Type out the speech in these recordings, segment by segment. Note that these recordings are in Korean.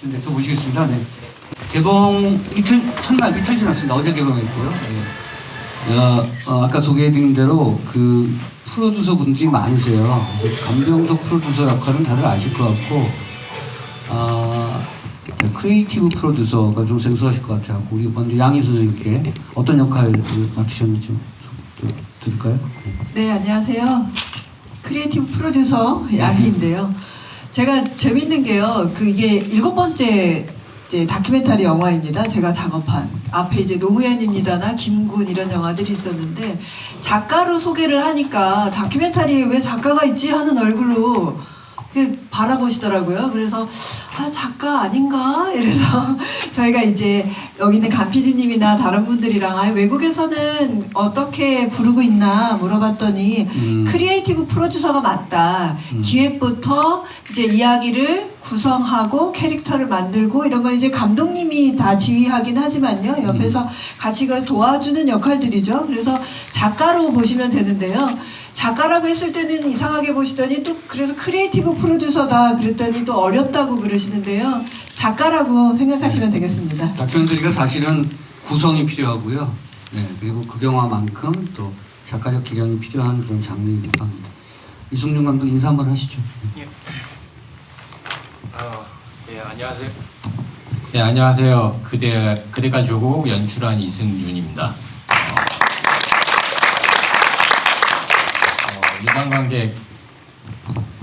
네, 저 모시겠습니다. 네. 개봉 첫날 이틀 지났습니다. 어제 개봉했고요. 네. 아까 소개해드린 대로 그 프로듀서 분들이 많으세요. 감정적 프로듀서 역할은 다들 아실 것 같고, 크리에이티브 프로듀서가 좀 생소하실 것 같아요. 우리 먼저 양희 선생님께 어떤 역할을 맡으셨는지 좀 들을까요? 네, 안녕하세요. 크리에이티브 프로듀서 양희인데요. 제가 재밌는 게요. 이게 7번째 이제 다큐멘터리 영화입니다. 제가 작업한. 앞에 이제 노무현입니다나 김군 이런 영화들이 있었는데 작가로 소개를 하니까 다큐멘터리에 왜 작가가 있지 하는 얼굴로 바라보시더라고요. 그래서 작가 아닌가? 이래서 저희가 이제 여기 있는 강 PD님이나 다른 분들이랑 외국에서는 어떻게 부르고 있나 물어봤더니 크리에이티브 프로듀서가 맞다. 기획부터 이제 이야기를 구성하고 캐릭터를 만들고 이런 걸 이제 감독님이 다 지휘하긴 하지만요. 옆에서 같이 그걸 도와주는 역할들이죠. 그래서 작가로 보시면 되는데요. 작가라고 했을 때는 이상하게 보시더니 또 그래서 크리에이티브 프로듀서다 그랬더니 또 어렵다고 그러시는데요. 작가라고 생각하시면 되겠습니다. 다큐멘터리가 사실은 구성이 필요하고요. 네, 그리고 극영화만큼 또 작가적 기량이 필요한 그런 장르이기도 합니다. 이승준 감독 인사 한번 하시죠. 예. 네, 안녕하세요. 네, 안녕하세요. 그대가 조국 연출한 이승준입니다. 일반 관객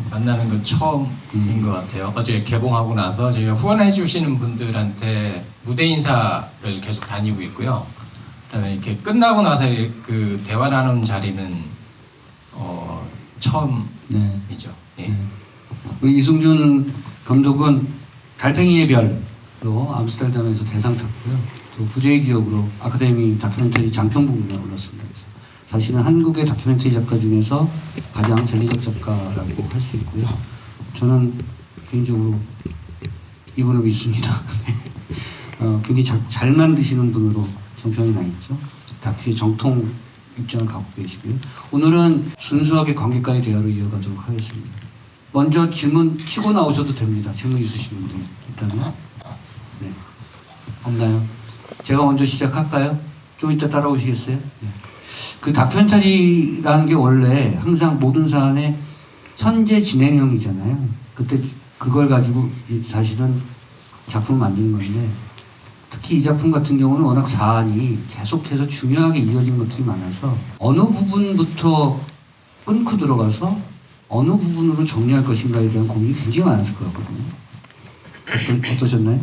만나는 건 처음인 것 같아요. 어제 개봉하고 나서 저희가 후원해 주시는 분들한테 무대 인사를 계속 다니고 있고요. 그다음에 이렇게 끝나고 나서 그 대화 나누는 자리는 처음이죠. 네. 우리 이승준 감독은 달팽이의 별로 암스테르담에서 대상 탔고요. 또 부제의 기억으로 아카데미 다큐멘터리 장편부문에 올랐습니다. 그래서 사실은 한국의 다큐멘터리 작가 중에서 가장 재기적 작가라고 할 수 있고요. 저는 개인적으로 이분을 믿습니다. 굉장히 잘 만드시는 분으로 정평이 나 있죠. 다큐의 정통 입장을 갖고 계시고요. 오늘은 순수하게 관객과의 대화로 이어가도록 하겠습니다. 먼저 질문 치고 나오셔도 됩니다. 질문 있으신 분들 일단은. 네. 없나요? 제가 먼저 시작할까요? 좀 이따 따라오시겠어요? 네. 그 다큐멘터리라는 게 원래 항상 모든 사안의 현재 진행형이잖아요. 그때 그걸 가지고 사실은 작품을 만드는 건데 특히 이 작품 같은 경우는 워낙 사안이 계속해서 중요하게 이어진 것들이 많아서 어느 부분부터 끊고 들어가서 어느 부분으로 정리할 것인가에 대한 고민이 굉장히 많았을 것 같거든요. 어떠셨나요?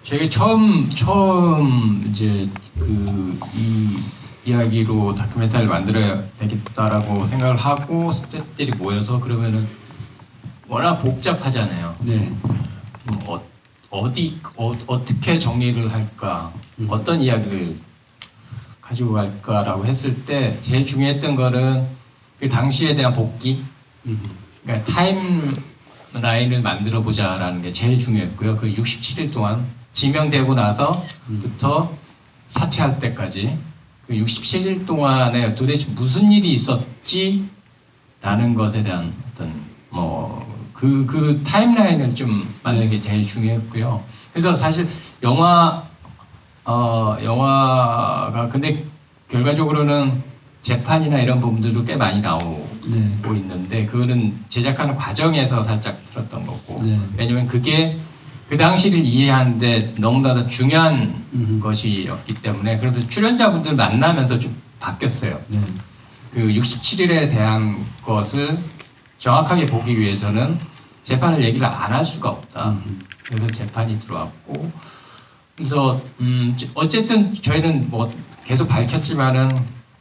저희가 처음 이제 이 이야기로 다큐멘터리를 만들어야 되겠다라고 생각을 하고 스태프들이 모여서 그러면은 워낙 복잡하잖아요. 네. 어떻게 정리를 할까, 어떤 이야기를 가지고 갈까라고 했을 때 제일 중요했던 거는 그 당시에 대한 복귀, 그러니까 타임라인을 만들어 보자라는 게 제일 중요했고요. 그 67일 동안 지명되고 나서부터 사퇴할 때까지 그 67일 동안에 도대체 무슨 일이 있었지라는 것에 대한 어떤 그 타임라인을 좀 만드는 게 제일 중요했고요. 그래서 사실 영화가 근데 결과적으로는 재판이나 이런 부분들도 꽤 많이 나오고 있는데 그거는 제작하는 과정에서 살짝 들었던 거고 왜냐면 그게 그 당시를 이해하는데 너무나도 중요한 것이었기 때문에 그래서 출연자분들 만나면서 좀 바뀌었어요. 그 67일에 대한 것을 정확하게 보기 위해서는 재판을 얘기를 안 할 수가 없다. 그래서 재판이 들어왔고 그래서 어쨌든 저희는 계속 밝혔지만은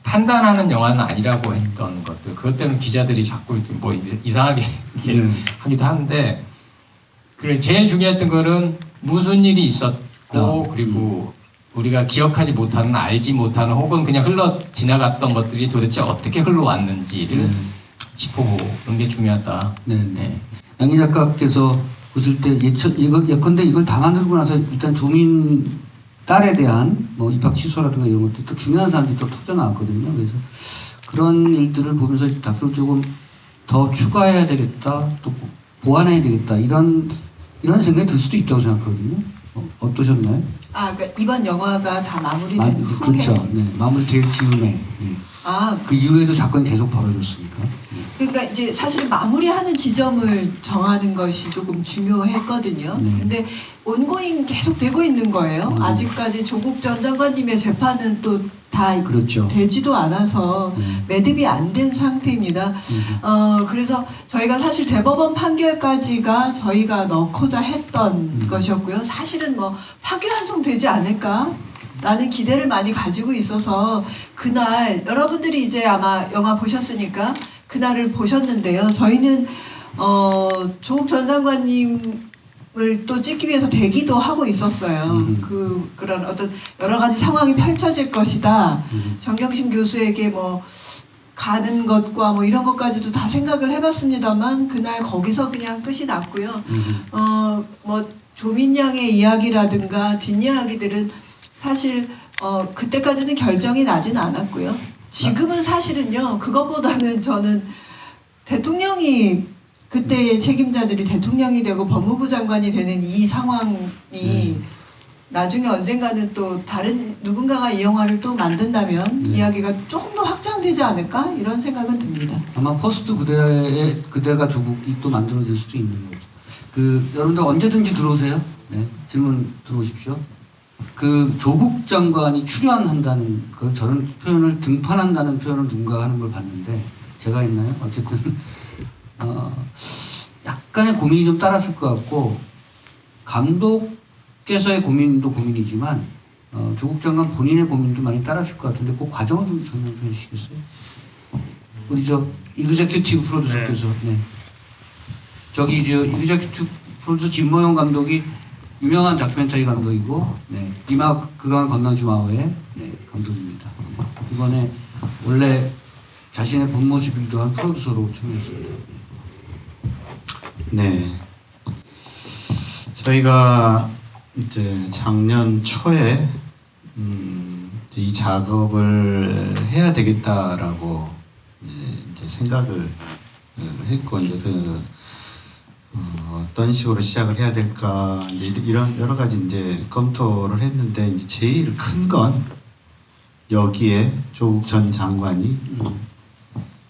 판단하는 영화는 아니라고 했던 것들 그것 때문에 기자들이 자꾸 이상하게 하기도 하는데 그래 제일 중요했던 거는 무슨 일이 있었고 그리고 우리가 기억하지 못하는 알지 못하는 혹은 그냥 흘러 지나갔던 것들이 도대체 어떻게 흘러왔는지를 짚어보는 게 중요하다. 네. 양희 작가께서 보실 때 예컨대 이걸 다 만들고 나서 일단 조민 딸에 대한 입학 취소라든가 이런 것들 또 중요한 사람들이 또 터져 나왔거든요. 그래서 그런 일들을 보면서 다큐를 조금 더 추가해야 되겠다, 또 보완해야 되겠다 이런 이런 생각이 들 수도 있다고 생각하거든요. 어떠셨나요? 그러니까 이번 영화가 다 마무리된 후에. 그렇죠. 네, 마무리될 즈음에. 네. 그 이후에도 사건이 계속 벌어졌으니까. 네. 그러니까 이제 사실 마무리하는 지점을 정하는 것이 조금 중요했거든요. 네. 근데 온고잉 계속 되고 있는 거예요. 아직까지 조국 전 장관님의 재판은 또 다 그렇죠. 되지도 않아서 매듭이 안 된 상태입니다. 그래서 저희가 사실 대법원 판결까지가 저희가 넣고자 했던 것이었고요. 사실은 뭐 파기환송 되지 않을까? 라는 기대를 많이 가지고 있어서 그날 여러분들이 이제 아마 영화 보셨으니까 그날을 보셨는데요. 저희는 조국 전 장관님을 또 찍기 위해서 대기도 하고 있었어요. 그런 어떤 여러 가지 상황이 펼쳐질 것이다. 정경심 교수에게 뭐 가는 것과 뭐 이런 것까지도 다 생각을 해봤습니다만 그날 거기서 그냥 끝이 났고요. 뭐 조민 양의 이야기라든가 뒷이야기들은 사실 그때까지는 결정이 나진 않았고요. 지금은 사실은요. 그것보다는 저는 대통령이 그때의 책임자들이 대통령이 되고 법무부 장관이 되는 이 상황이 나중에 언젠가는 또 다른 누군가가 이 영화를 또 만든다면 이야기가 조금 더 확장되지 않을까 이런 생각은 듭니다. 아마 포스트 그대가 조국이 또 만들어질 수도 있는 거죠. 여러분들 언제든지 들어오세요. 네, 질문 들어오십시오. 조국 장관이 출연한다는 저런 표현을 등판한다는 표현을 누군가 하는 걸 봤는데 제가 했나요? 어쨌든 약간의 고민이 좀 따랐을 것 같고 감독께서의 고민도 고민이지만 조국 장관 본인의 고민도 많이 따랐을 것 같은데 그 과정을 좀 설명해 주시겠어요? 우리 이그제큐티브 프로듀서께서 네. 이그제큐티브 프로듀서 진모영 감독이 유명한 다큐멘터리 감독이고 그간 건너지 마오의 감독입니다. 이번에 원래 자신의 본 모습이기도 한 프로듀서로 참여했습니다. 네, 저희가 이제 작년 초에 이 작업을 해야 되겠다라고 이제 생각을 했고 이제 어떤 식으로 시작을 해야 될까 이제 이런 여러 가지 이제 검토를 했는데 이제 제일 큰 건 여기에 조국 전 장관이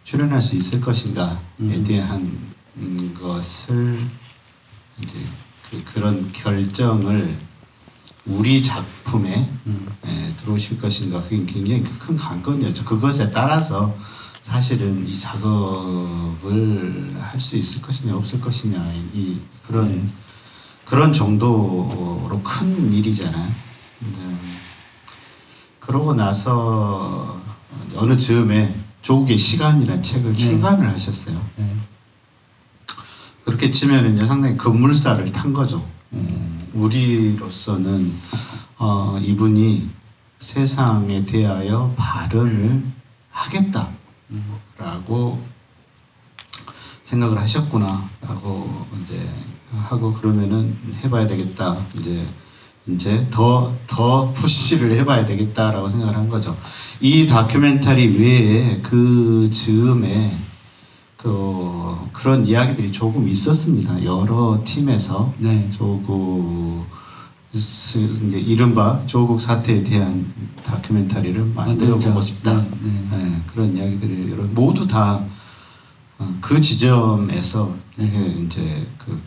출연할 수 있을 것인가에 대한 것을 이제 그런 결정을 우리 작품에 들어오실 것인가 그게 굉장히 큰 관건이었죠. 그것에 따라서 사실은 이 작업을 할 수 있을 것이냐 없을 것이냐 그런 정도로 큰 일이잖아요. 그러고 나서 어느 즈음에 조국의 시간이라는 책을 출간을 하셨어요. 그렇게 치면 이제 상당히 급물살을 탄 거죠. 우리로서는 이분이 세상에 대하여 발언을 하겠다라고 생각을 하셨구나라고 이제 하고 그러면은 해봐야 되겠다. 이제 더 푸시를 해봐야 되겠다라고 생각을 한 거죠. 이 다큐멘터리 외에 그 즈음에 그런 이야기들이 조금 있었습니다. 여러 팀에서 조국 이제 이른바 조국 사태에 대한 다큐멘터리를 만들어보고 싶다. 그런 이야기들이 모두 다 그 지점에서 이제 그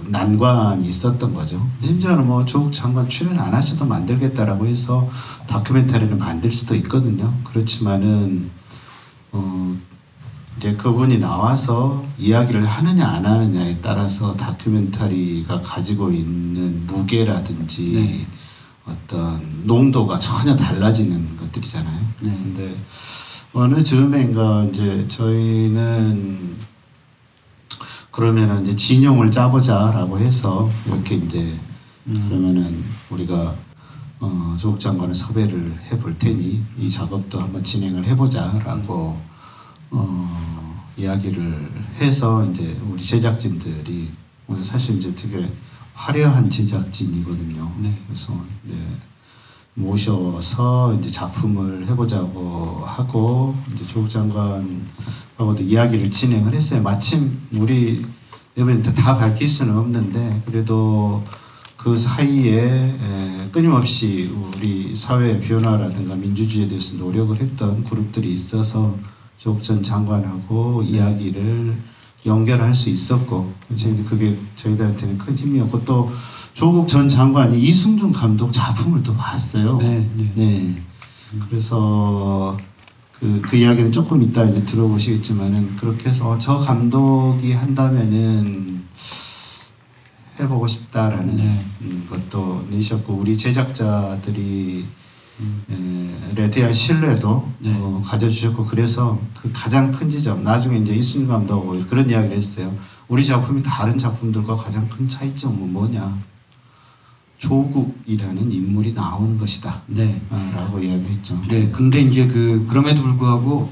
난관이 있었던 거죠. 심지어는 뭐 조국 장관 출연 안 하셔도 만들겠다라고 해서 다큐멘터리를 만들 수도 있거든요. 그렇지만은 이제 그분이 나와서 이야기를 하느냐 안 하느냐에 따라서 다큐멘터리가 가지고 있는 무게라든지 어떤 농도가 전혀 달라지는 것들이잖아요. 근데 어느 즈음인가 이제 저희는 그러면은 이제 진용을 짜보자라고 해서 이렇게 이제 그러면은 우리가 조국 장관을 섭외를 해볼 테니 이 작업도 한번 진행을 해보자라고 이야기를 해서 이제 우리 제작진들이 오늘 사실 이제 되게 화려한 제작진이거든요. 그래서 이제 모셔서 이제 작품을 해보자고 하고 이제 조국 장관하고도 이야기를 진행을 했어요. 마침 우리 이번에 다 밝힐 수는 없는데 그래도 그 사이에 끊임없이 우리 사회의 변화라든가 민주주의에 대해서 노력을 했던 그룹들이 있어서 조국 전 장관하고 이야기를 연결할 수 있었고 그게 저희들한테는 큰 힘이었고 또 조국 전 장관이 이승준 감독 작품을 또 봤어요. 네. 그래서 그 이야기는 조금 이따 이제 들어보시겠지만은 그렇게 해서 저 감독이 한다면은 해보고 싶다라는 것도 내셨고 우리 제작자들이 에 대한 신뢰도 가져주셨고 그래서 그 가장 큰 지점 나중에 이제 이승준 감독하고 그런 이야기를 했어요. 우리 작품이 다른 작품들과 가장 큰 차이점은 뭐냐? 조국이라는 인물이 나오는 것이다. 라고 이야기했죠. 네, 근데 이제 그럼에도 불구하고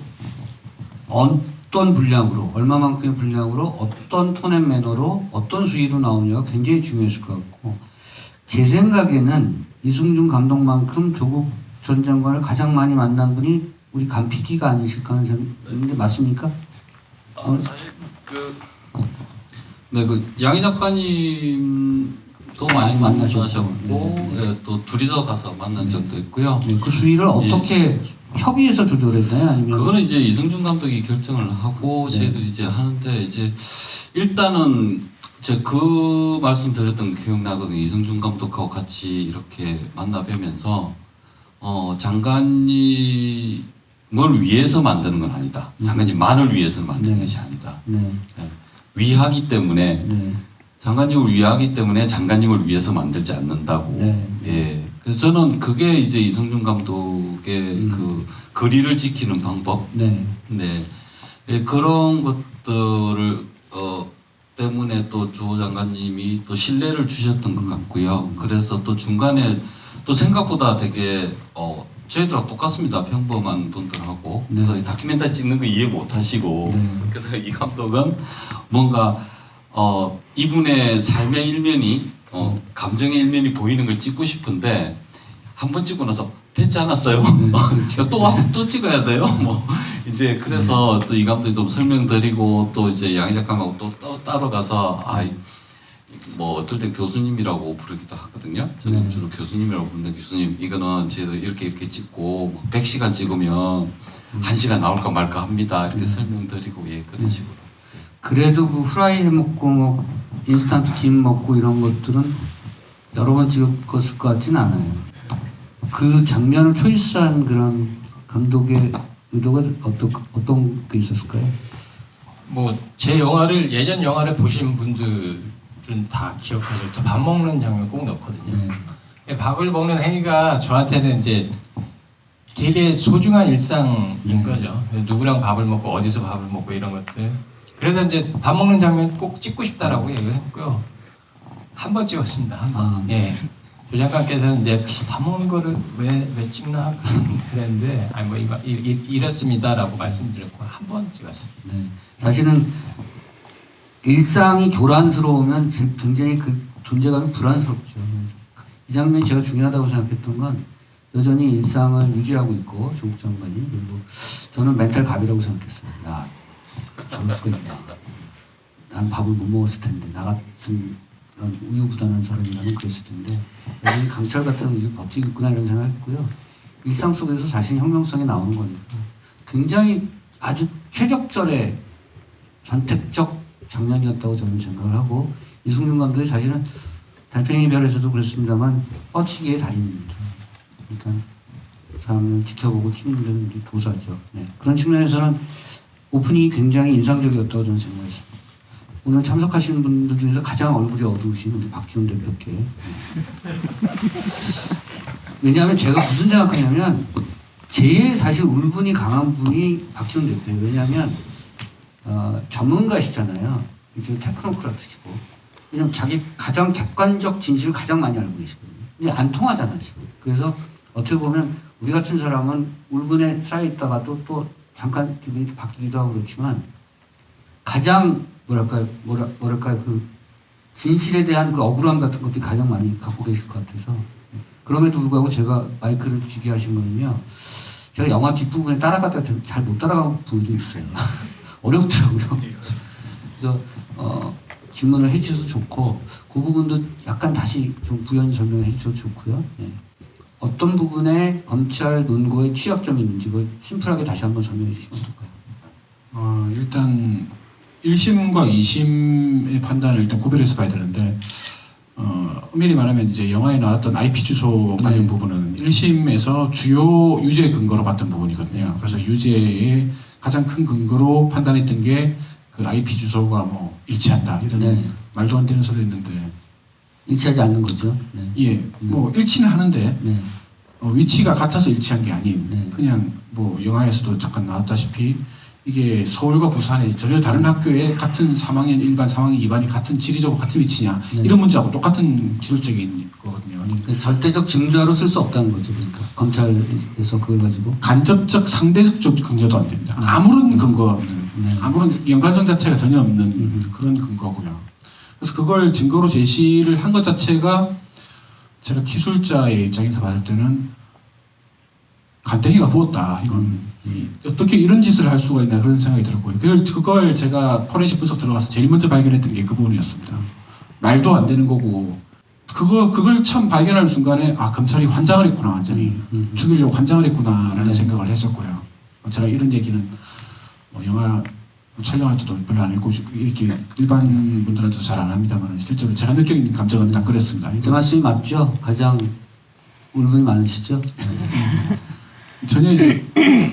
어떤 분량으로, 얼마만큼의 분량으로, 어떤 톤 앤 매너로, 어떤 수위로 나오느냐가 굉장히 중요했을 것 같고, 제 생각에는 이승준 감독만큼 조국 전 장관을 가장 많이 만난 분이 우리 감 PD가 아니실까 하는 생각인데 맞습니까? 사실 양희 작가님도 많이 만나셨고 또 둘이서 가서 만난 적도 있고요. 그 수위를 어떻게 협의해서 조절했나요? 아니면 그거는 이제 이승준 감독이 결정을 하고 저희들이 이제 하는데 이제 일단은 제가 그 말씀 드렸던 게 기억나거든요. 이승준 감독하고 같이 이렇게 만나 뵈면서 장관님을 위해서 만드는 건 아니다. 장관님만을 위해서 만드는 것이 아니다. 위하기 때문에 장관님을 위하기 때문에 장관님을 위해서 만들지 않는다고. 그래서 저는 그게 이제 이승준 감독의 그 거리를 지키는 방법. 그런 것들을 때문에 또 조 장관님이 또 신뢰를 주셨던 것 같고요. 그래서 또 중간에 또 생각보다 되게 저희들하고 똑같습니다. 평범한 분들하고. 그래서 이 다큐멘터리 찍는 거 이해 못 하시고. 그래서 이 감독은 뭔가 이분의 삶의 일면이 감정의 일면이 보이는 걸 찍고 싶은데 한 번 찍고 나서 됐지 않았어요? 또 와서 또 찍어야 돼요. 뭐 이제 그래서 또 이 감독이 좀 설명드리고 또 이제 양희 작가하고 또 따로 가서 뭐 어떨 땐 교수님이라고 부르기도 하거든요. 저는 주로 교수님이라고 부르는데 교수님 이거는 저희도 이렇게 찍고 100시간 찍으면 1시간 나올까 말까 합니다. 이렇게 설명드리고 그런 식으로. 그래도 그 후라이 해먹고 뭐 인스턴트 김 먹고 이런 것들은 여러 번 찍었을 것 같진 않아요. 그 장면을 초이스한 그런 감독의 의도가 어떤 게 있었을까요? 뭐 제 영화를 예전 영화를 보신 분들은 다 기억하실 저 밥 먹는 장면 꼭 넣거든요. 밥을 먹는 행위가 저한테는 이제 되게 소중한 일상인 거죠. 누구랑 밥을 먹고 어디서 밥을 먹고 이런 것들. 그래서 이제 밥 먹는 장면 꼭 찍고 싶다라고 얘기를 했고요. 한 번 찍었습니다. 한 번. 조 장관께서는 이제 밥 먹는 거를 왜 찍나 그랬는데 뭐 이렇습니다라고 말씀드렸고 한 번 찍었습니다. 사실은 일상이 교란스러우면 굉장히 그 존재감이 불안스럽죠. 이 장면이 제가 중요하다고 생각했던 건 여전히 일상을 유지하고 있고 조국 장관이 그리고 저는 멘탈 갑이라고 생각했어요. 야, 저럴 수가 있나. 난 밥을 못 먹었을 텐데 나 같은 그런 우유부단한 사람이라면 그랬을 텐데 여전히 강철 같은 의지 버티고 있구나 이런 생각했고요. 일상 속에서 자신의 혁명성이 나오는 거니까 굉장히 아주 최적절의 선택적 장면이었다고 저는 생각을 하고 이승준 감독이 사실은 달팽이 별에서도 그랬습니다만 뻗치기의 달인입니다. 일단 사람을 지켜보고 찍는 데는 도사죠. 그런 측면에서는 오프닝이 굉장히 인상적이었다고 저는 생각했습니다. 오늘 참석하시는 분들 중에서 가장 얼굴이 어두우신 우리 박지원 대표께. 왜냐하면 제가 무슨 생각하냐면 제일 사실 울분이 강한 분이 박지원 대표예요. 왜냐하면 전문가시잖아요. 이제 테크노크라트시고. 왜냐면 자기 가장 객관적 진실을 가장 많이 알고 계시거든요. 근데 안 통하잖아요, 지금. 그래서 어떻게 보면 우리 같은 사람은 울분에 쌓여있다가 또 잠깐 기분이 바뀌기도 하고 그렇지만 가장 뭐랄까요 그 진실에 대한 그 억울함 같은 것들이 가장 많이 갖고 계실 것 같아서 그럼에도 불구하고 제가 마이크를 쥐게 하신 거는요 제가 영화 뒷부분에 따라가다가 잘 못 따라가는 부분도 있어요. 어렵더라고요. 그래서 질문을 해주셔도 좋고 그 부분도 약간 다시 좀 부연 설명해 주셔도 좋고요. 예. 어떤 부분에 검찰 논거의 취약점이 있는지 그걸 심플하게 다시 한번 설명해 주시면 어떨까요? 일단 1심과 2심의 판단을 일단 구별해서 봐야 되는데 엄밀히 말하면 이제 영화에 나왔던 IP 주소 관련 네. 부분은 1심에서 주요 유죄 근거로 봤던 부분이거든요. 그래서 유죄의 가장 큰 근거로 판단했던 게 그 IP 주소가 뭐 일치한다 이런 네. 말도 안 되는 소리였는데 일치하지 않는 거죠. 네. 예, 뭐 일치는 하는데 네. 위치가 같아서 일치한 게 아닌 네. 그냥 뭐 영화에서도 잠깐 나왔다시피 이게 서울과 부산의 전혀 다른 학교에 같은 3학년 1반, 3학년 2반이 같은 지리적으로 같은 위치냐 네. 이런 문제하고 똑같은 기술적인 거거든요. 그 절대적 증거로 쓸 수 없다는 거죠. 그러니까 검찰에서 그걸 가지고 간접적 상대적 근거도 안 됩니다. 아무런 근거가 없는 네. 아무런 연관성 자체가 전혀 없는 그런 근거고요. 그래서 그걸 증거로 제시를 한 것 자체가 제가 기술자의 입장에서 봤을 때는 간땡이가 부었다. 이건 어떻게 이런 짓을 할 수가 있나 그런 생각이 들었고요. 그걸 제가 포렌식 분석 들어가서 제일 먼저 발견했던 게 그 부분이었습니다. 말도 안 되는 거고 그걸 처음 발견하는 순간에 아 검찰이 환장을 했구나 완전히 죽이려고 환장을 했구나라는 네. 생각을 했었고요. 제가 이런 얘기는 뭐 영화 촬영할 때도 별로 안 했고 이렇게 일반 분들한테도 잘 안 합니다만 실제로 제가 느끼는 감정은 딱 그랬습니다. 그 말씀이 맞죠? 가장 울분이 많으시죠? 전혀 이제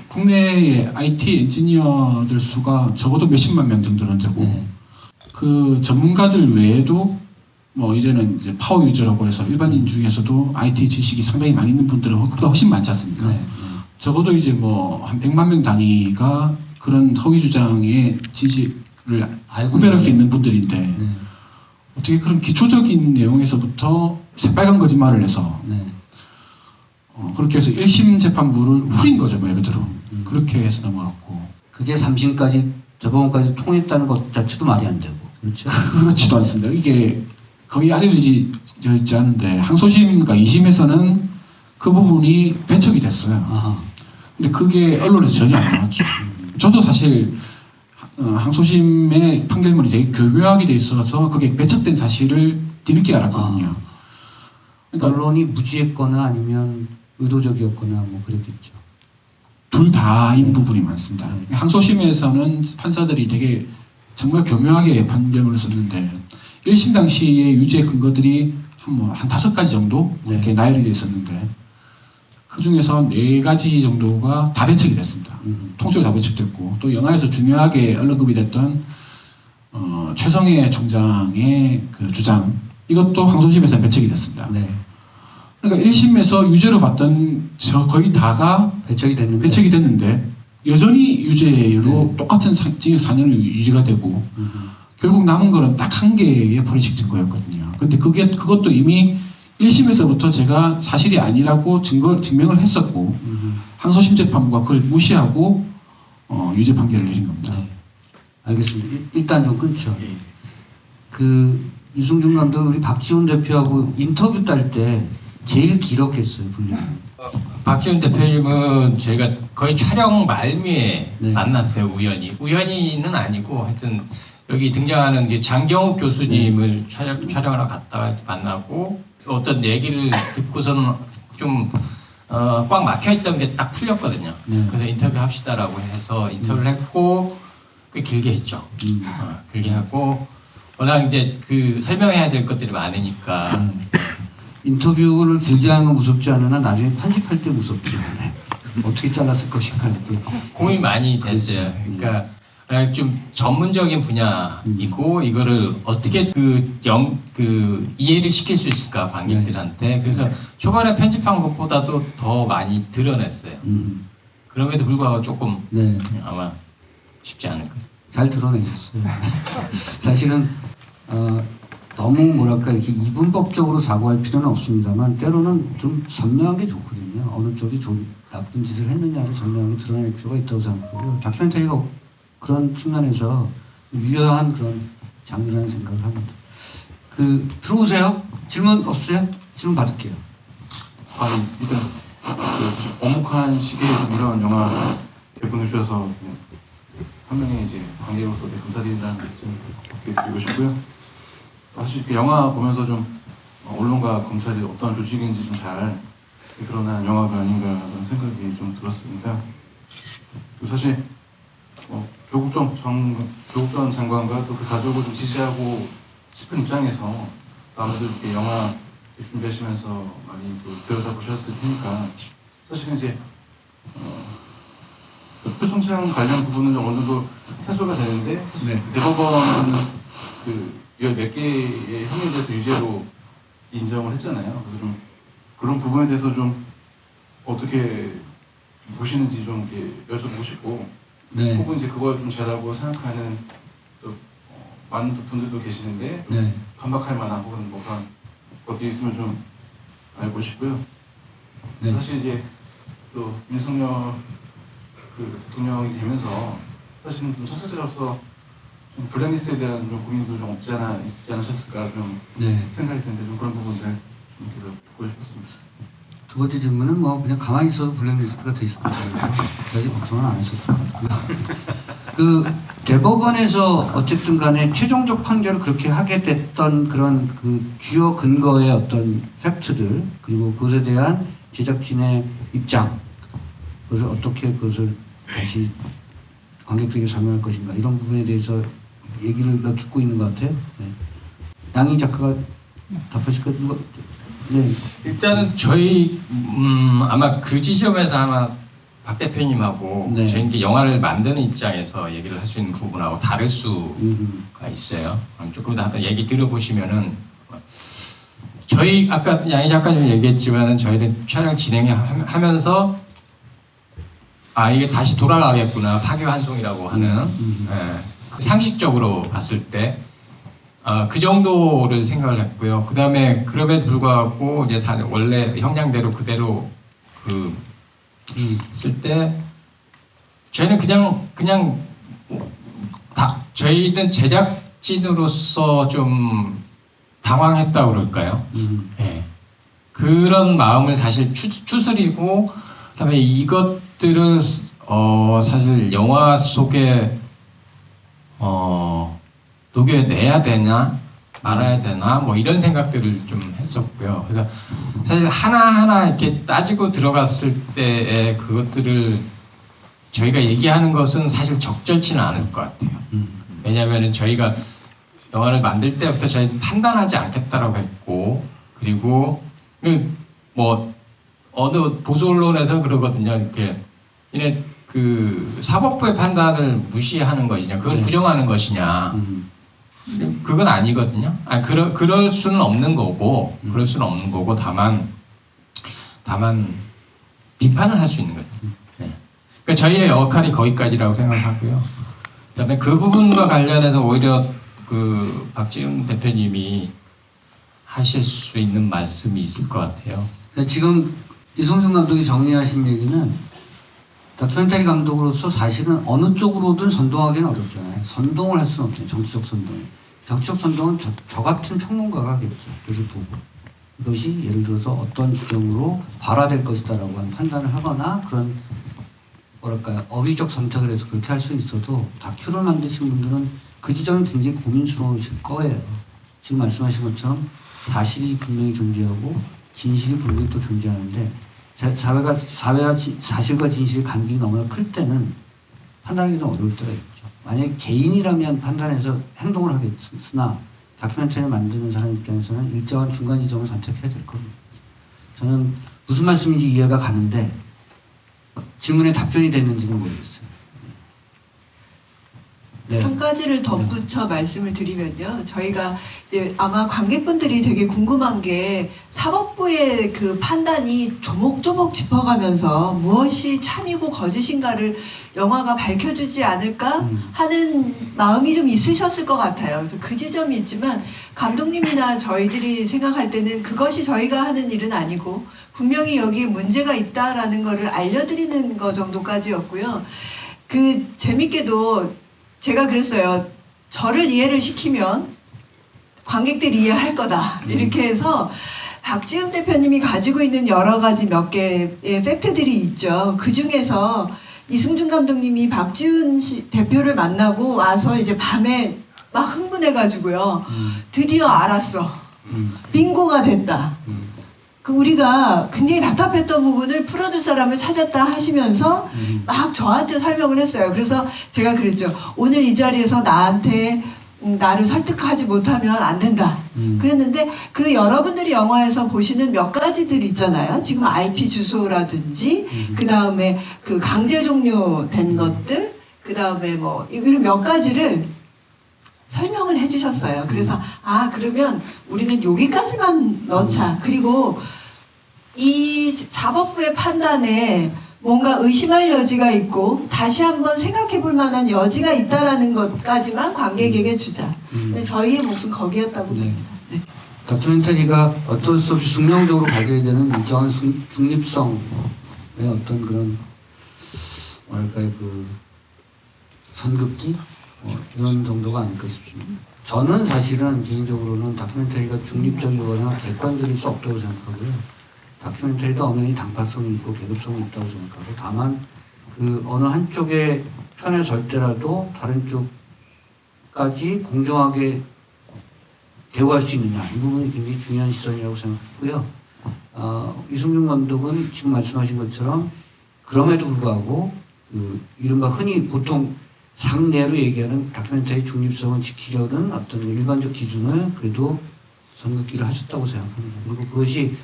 국내의 IT 엔지니어들 수가 적어도 몇십만 명 정도는 되고 네. 그 전문가들 외에도 뭐 이제는 이제 파워 유저라고 해서 일반인 중에서도 IT 지식이 상당히 많이 있는 분들은 그보다 훨씬 많지 않습니까? 네. 적어도 이제 뭐 한 100만 명 단위가 그런 허위 주장의 진실을 구별할 수 있는 분들인데 네. 어떻게 그런 기초적인 내용에서부터 새빨간 거짓말을 해서 네. 그렇게 해서 1심 재판부를 후린 거죠, 말 그대로. 그렇게 해서 넘어갔고. 그게 3심까지 대법원까지 통했다는 것 자체도 말이 안 되고 그렇죠? 그렇지도 않습니다. 이게 거의 알려져 있지 않은데 항소심과 2심에서는 그 부분이 배척이 됐어요. 아하. 근데 그게 언론에서 전혀 안 나왔죠. 저도 사실 항소심의 판결문이 되게 교묘하게 돼 있어서 그게 배척된 사실을 뒤늦게 알았거든요. 그러니까 언론이 무지했거나 아니면 의도적이었거나 뭐 그랬겠죠. 둘 다인 부분이 많습니다. 항소심에서는 판사들이 되게 정말 교묘하게 판결문을 썼는데 1심 당시의 유죄 근거들이 한 5가지 정도 네. 이렇게 나열이 돼 있었는데 그 중에서 4가지 정도가 다 배척이 됐습니다. 통째로 다 배척됐고 또 영화에서 중요하게 언론급이 됐던 최성해 총장의 그 주장 이것도 항소심에서 배척이 됐습니다. 네. 그러니까 1심에서 유죄로 봤던 거의 다가 배척이 됐는데 여전히 유죄로 네. 똑같은 징역 4년을 유지가 되고 결국 남은 거는 딱 한 개의 포렌식 증거였거든요. 근데 그것도 이미 1심에서부터 제가 사실이 아니라고 증명을 했었고 항소심 재판부가 그걸 무시하고 유죄 판결을 내린 겁니다. 네. 알겠습니다. 일단 좀 끊죠. 그 이승준 감독 우리 박지훈 대표하고 인터뷰 딸 때 제일 기록했어요, 분명히. 박지훈 대표님은 저희가 거의 촬영 말미에 네. 만났어요, 우연히. 우연히는 아니고 하여튼 여기 등장하는 게 장경욱 교수님을 촬영하러 갔다가 만나고 어떤 얘기를 듣고서는 좀 꽉 막혀있던 게 딱 풀렸거든요. 네. 그래서 인터뷰 합시다라고 해서 인터뷰를 했고 꽤 길게 했죠. 길게 하고 워낙 이제 그 설명해야 될 것들이 많으니까 인터뷰를 길게 하는 건 무섭지 않으나 나중에 편집할 때 무섭죠. 네. 어떻게 잘랐을 것인가 이렇게. 고민이 많이 됐어요. 그렇죠. 그러니까 좀 전문적인 분야이고 이거를 어떻게 이해를 시킬 수 있을까 관객들한테. 그래서 초반에 편집한 것보다도 더 많이 드러냈어요. 그럼에도 불구하고 조금 네. 아마 쉽지 않을 거예요. 잘 드러내셨어요. 사실은 너무 뭐랄까 이렇게 이분법적으로 사고할 필요는 없습니다만 때로는 좀 선명한 게 좋거든요. 어느 쪽이 나쁜 짓을 했느냐를 선명하게 드러낼 필요가 있다고 생각하고요. 다큐멘터리가 그런 측면에서 유효한 그런 장르라는 생각을 합니다. 들어오세요. 질문 없으세요? 질문 받을게요. 일단 엄혹한 시기에 이런 영화 대본을 주셔서 한 명의 이제 관계로서 감사드린다는 말씀 드리고 싶고요. 사실 이렇게 영화 보면서 좀 언론과 검찰이 어떤 조직인지 좀 잘 드러난 영화가 아닌가라는 생각이 좀 들었습니다. 또 사실 조국 전 장관과 또 그 가족을 좀 지지하고 싶은 입장에서 아무래도 이렇게 영화 준비하시면서 많이 또 들여다보셨을 테니까 사실은 이제 표창장 관련 부분은 좀 어느 정도 해소가 되는데 네. 대법원은 그 몇 개의 혐의에 대해서 유죄로 인정을 했잖아요. 그래서 좀 그런 부분에 대해서 좀 어떻게 보시는지 좀 이렇게 여쭤보고 싶고, 네. 혹은 이제 그걸 좀 잘하고 생각하는 또 많은 분들도 계시는데 네. 반박할 만한 혹은 뭐가 어디 있으면 좀 알고 싶고요. 네. 사실 이제 또 윤석열 그 대통령이 되면서 사실은 좀 청취자로서 좀 블랙리스트에 대한 좀 고민도 좀 있지 않으셨을까 좀 네. 생각이 드는데 좀 그런 부분들 좀 계속 듣고 싶었습니다. 두 번째 질문은 뭐 그냥 가만히 있어도 블랙리스트가 돼 있을 거예요. 그래서 걱정은 안 하셨을 것 같고요. 그 대법원에서 어쨌든 간에 최종적 판결을 그렇게 하게 됐던 그런 그 주요 근거의 어떤 팩트들, 그리고 그것에 대한 제작진의 입장, 그것을 어떻게 그것을 다시 관객들에게 설명할 것인가, 이런 부분에 대해서 얘기를 듣고 있는 것 같아요. 네. 양희 작가가 답하실 거 누가? 네. 일단은 저희 아마 그 지점에서 아마 박 대표님하고 네. 저희 이제 영화를 만드는 입장에서 얘기를 할 수 있는 부분하고 다를 수가 있어요. 조금 더 얘기 들어보시면은 저희 아까 양희 작가님 얘기했지만은 저희는 촬영 진행하면서 이게 다시 돌아가겠구나, 파괴환송이라고 하는 상식적으로 봤을 때 그 정도를 생각을 했고요. 그 다음에 그럼에도 불구하고 이제 원래 형량대로 그대로 쓸 때 저희는 그냥 저희는 제작진으로서 좀 당황했다고 그럴까요? 예. 그런 마음을 사실 추스리고 그다음에 이것들을 사실 영화 속에 녹여내야 되냐 말아야 되나 뭐 이런 생각들을 좀 했었고요. 그래서 사실 하나하나 이렇게 따지고 들어갔을 때의 그것들을 저희가 얘기하는 것은 사실 적절치는 않을 것 같아요. 왜냐하면 저희가 영화를 만들 때부터 저희는 판단하지 않겠다라고 했고, 그리고 뭐 어느 보수 언론에서 그러거든요. 이렇게 그 사법부의 판단을 무시하는 것이냐, 그걸 부정하는 것이냐. 그건 아니거든요. 그럴 수는 없는 거고, 다만 비판을 할 수 있는 거죠. 네. 그러니까 저희의 역할이 거기까지라고 생각하고요. 그다음에 그 부분과 관련해서 오히려 그 박지훈 대표님이 하실 수 있는 말씀이 있을 것 같아요. 지금 이승준 감독이 정리하신 얘기는 다큐멘터리 감독으로서 사실은 어느 쪽으로든 선동하기는 어렵잖아요. 선동을 할 수는 없잖아요. 정치적 선동. 정치적 선동은 저 같은 평론가가 하겠죠. 그것을 보고 이것이 예를 들어서 어떤 지점으로 발화될 것이다라고 하는 판단을 하거나 그런 뭐랄까요, 어휘적 선택을 해서 그렇게 할 수 있어도 다큐를 만드신 분들은 그 지점이 굉장히 고민스러우실 거예요. 지금 말씀하신 것처럼 사실이 분명히 존재하고 진실이 분명히 또 존재하는데 사회가 사실과 진실의 간격이 너무나 클 때는 판단하기 좀 어려울 때가 있죠. 만약에 개인이라면 판단해서 행동을 하겠으나 다큐멘터리를 만드는 사람 입장에서는 일정한 중간 지점을 선택해야 될 겁니다. 저는 무슨 말씀인지 이해가 가는데 질문에 답변이 됐는지는 모르겠어요. 네. 한 가지를 덧붙여 말씀을 드리면요. 저희가 이제 아마 관객분들이 되게 궁금한 게 사법부의 그 판단이 조목조목 짚어가면서 무엇이 참이고 거짓인가를 영화가 밝혀주지 않을까 하는 마음이 좀 있으셨을 것 같아요. 그래서 그 지점이 있지만 감독님이나 저희들이 생각할 때는 그것이 저희가 하는 일은 아니고 분명히 여기에 문제가 있다라는 거를 알려드리는 거 정도까지였고요. 그 재밌게도 제가 그랬어요. 저를 이해를 시키면 관객들이 이해할 거다. 이렇게 해서 박지훈 대표님이 가지고 있는 여러 가지 몇 개의 팩트들이 있죠. 그 중에서 이승준 감독님이 박지훈 대표를 만나고 와서 이제 밤에 막 흥분해가지고요. 드디어 알았어. 빙고가 됐다. 그 우리가 굉장히 답답했던 부분을 풀어줄 사람을 찾았다 하시면서 막 저한테 설명을 했어요. 그래서 제가 그랬죠. 오늘 이 자리에서 나한테 나를 설득하지 못하면 안 된다. 그랬는데 그 여러분들이 영화에서 보시는 몇 가지들 있잖아요. 지금 IP 주소라든지 그 다음에 그 강제 종료된 것들, 그 다음에 뭐 이런 몇 가지를 설명을 해주셨어요. 그래서 아 그러면 우리는 여기까지만 넣자. 그리고 이 사법부의 판단에 뭔가 의심할 여지가 있고 다시 한번 생각해 볼 만한 여지가 있다라는 것까지만 관객에게 주자. 근데 저희의 몫은 거기였다고 봅니다. 네. 다큐멘터리가 어쩔 수 없이 숙명적으로 가져야 되는 일정한 중립성의 어떤 그런 뭐랄까요 그 선긋기 이런 정도가 아닐까 싶습니다. 저는 사실은 개인적으로는 다큐멘터리가 중립적이거나 객관적일 수 없다고 생각하고요. 다큐멘터리도 엄연히 당파성이 있고 계급성이 있다고 생각하고 다만 그 어느 한쪽의 편에 설 때라도 다른 쪽까지 공정하게 대우할 수 있느냐 이 부분이 굉장히 중요한 시선이라고 생각했고요. 이승준 감독은 지금 말씀하신 것처럼 그럼에도 불구하고 그 이른바 흔히 보통 상례로 얘기하는 다큐멘터리 중립성을 지키려는 어떤 일반적 기준을 그래도 선긋기를 하셨다고 생각합니다. 그리고 그것이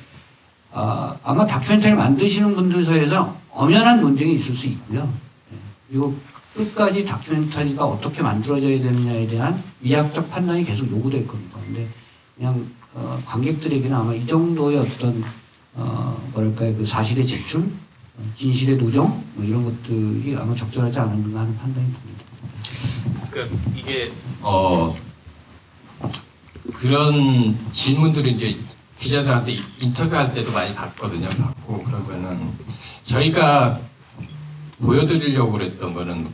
아마 다큐멘터리 만드시는 분들 사이에서 엄연한 논쟁이 있을 수 있고요. 그리고 끝까지 다큐멘터리가 어떻게 만들어져야 되느냐에 대한 미학적 판단이 계속 요구될 겁니다. 근데 그냥 관객들에게는 아마 이 정도의 어떤 뭐랄까요 그 사실의 제출, 진실의 노정 뭐 이런 것들이 아마 적절하지 않았는가 하는 판단이 듭니다. 그러니까 이게 그런 질문들을 이제 기자들한테 인터뷰할 때도 많이 받거든요. 받고 그러면은 저희가 보여드리려고 그랬던 거는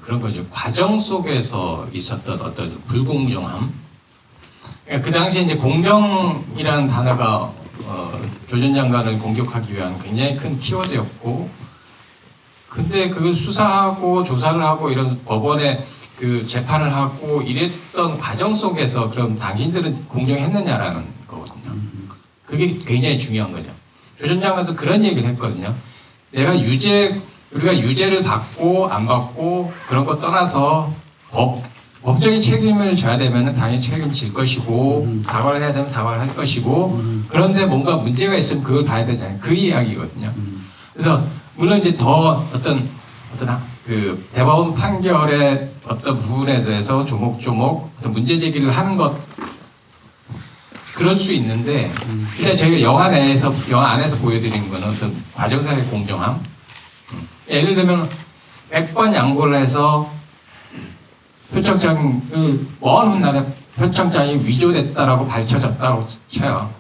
그런 거죠. 과정 속에서 있었던 어떤 불공정함. 그러니까 그 당시에 이제 공정이라는 단어가 조 전 장관을 공격하기 위한 굉장히 큰 키워드였고, 근데 그걸 수사하고 조사를 하고 이런 법원에 그 재판을 하고 이랬던 과정 속에서 그럼 당신들은 공정했느냐라는 거거든요. 그게 굉장히 중요한 거죠. 조 전 장관도 그런 얘기를 했거든요. 우리가 유죄를 받고 안 받고 그런 거 떠나서 법적인 책임을 져야 되면 당연히 책임질 것이고 사과를 해야 되면 사과를 할 것이고 그런데 뭔가 문제가 있으면 그걸 봐야 되잖아요. 그 이야기거든요. 그래서 물론 이제 더 어떤 그 대법원 판결의 어떤 부분에 대해서 조목조목 어떤 문제 제기를 하는 것 그럴 수 있는데 근데 저희가 영화 안에서 보여드리는 거는 어떤 과정상의 공정함. 예를 들면 100번 양보를 해서 표창장을 먼 훗날에 표창장이 위조됐다라고 밝혀졌다고 쳐요.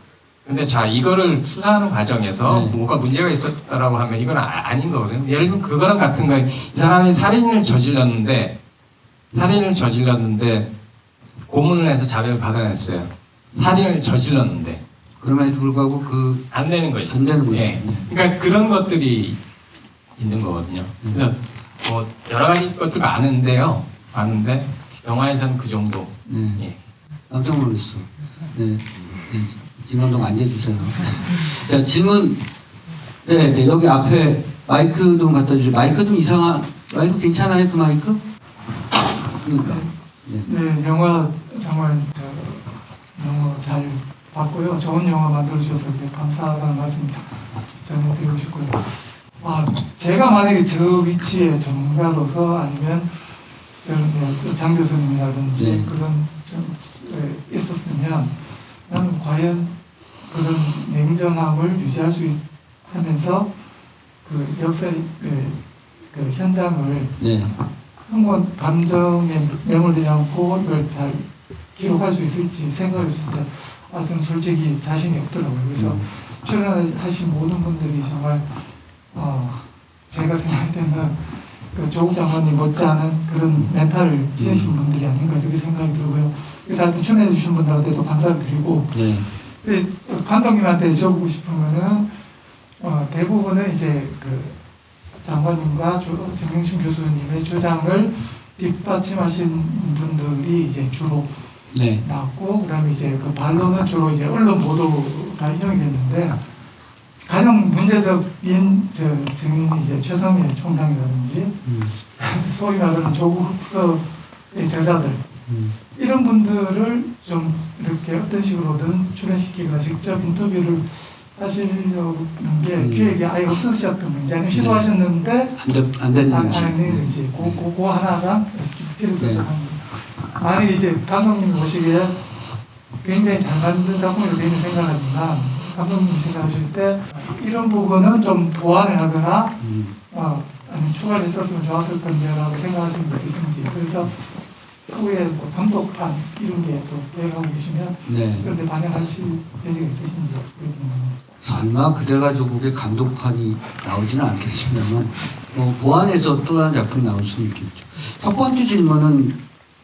근데 자 이거를 수사하는 과정에서 뭐가 문제가 있었다라고 하면 이건 아닌 거거든요. 예를 들면 그거랑 같은 거예요. 이 사람이 살인을 저질렀는데 고문을 해서 자백을 받아냈어요. 살인을 저질렀는데 그럼에도 불구하고 안 되는 거죠. 안 되는 거죠. 예. 그러니까 그런 것들이 있는 거거든요. 그래서 뭐 여러 가지 것들 많은데 영화에서는 그 정도. 네. 예. 깜짝 놀랐어. 네. 진 감독 앉아주세요. 자, 질문. 네, 여기 앞에 마이크 좀 갖다 주세요. 마이크 좀 마이크 괜찮아요, 그 마이크? 그러니까. 네, 영화 정말 너무 잘 봤고요. 좋은 영화 만들어주셔서 감사하다는 말씀 전해드리고 싶고요. 제가 만약에 저 위치에 전문가로서 아니면 장 교수님이라든지 그런 있었으면 나는 과연 그런 냉정함을 유지할 수 하면서 그 역사의 그 현장을 한번 감정에 매몰되지 않고 그걸 잘 기록할 수 있을지 생각을 했을 때 저는 솔직히 자신이 없더라고요. 그래서 출연하신 모든 분들이 정말 제가 생각할 때는 그 조국 장관님 못지않은 그런 멘탈을 지니신 분들이 아닌가 이렇게 생각이 들고요. 그래서 하여튼 출연해 주신 분들한테도 감사를 드리고 근데 감독님한테 여쭤보고 싶은 거는 대부분은 이제 그 장관님과 정경심 교수님의 주장을 뒷받침하신 분들이 이제 주로 네. 나왔고, 그다음에 이제 그 반론은 주로 이제 언론 보도가 인용이 됐는데, 가장 문제적인 증인이 이제 최성일 총장이라든지 소위 말하는 조국 흑서의 저자들 이런 분들을 좀 이렇게 어떤 식으로든 출연시키거나 직접 인터뷰를 하시려는 게 기획이 아예 없으셨던 건지 아니면 시도하셨는데 안 됐는지. 아니 이제 그 하나가 기피를 써서 한 거예요. 만약에 이제 감독님이 보시기에 굉장히 잘 만든 작품이라고 저희는 생각하지만 감독님이 생각하실 때 이런 부분은 좀 보완을 하거나 아니면 추가를 했었으면 좋았을 텐데라고 생각하시는 게 있으신지, 그래서 후에 뭐 감독판 이런 게 또 계획하고 계시면 네. 그런데 반영하실 계획이 있으신지 설마 그래가지고 그게 감독판이 나오지는 않겠습니다만 뭐 보완해서 또 다른 작품이 나올 수는 있겠죠. 첫 번째 질문은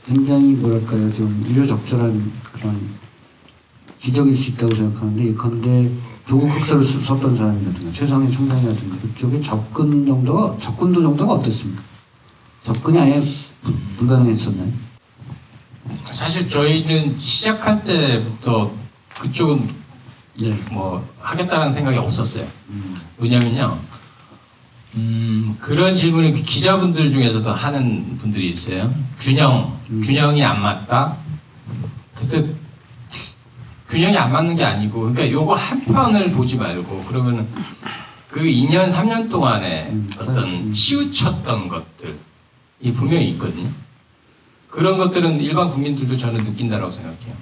굉장히 뭐랄까요, 좀 일요적절한 그런 지적일 수 있다고 생각하는데, 예컨대 조국 흑서를 썼던 사람이라든가 최성일 총장이라든가 그쪽에 접근도 정도가 어땠습니까? 접근이 아예 불가능했었나요? 사실 저희는 시작할 때부터 그쪽은 네. 뭐 하겠다는 생각이 없었어요. 왜냐면요, 그런 질문을 기자분들 중에서도 하는 분들이 있어요. 균형이 안 맞다. 그래서 균형이 안 맞는 게 아니고, 그러니까 요거 한 편을 보지 말고, 그러면 그 2년, 3년 동안에 어떤 치우쳤던 것들이 분명히 있거든요. 그런 것들은 일반 국민들도 저는 느낀다고 생각해요.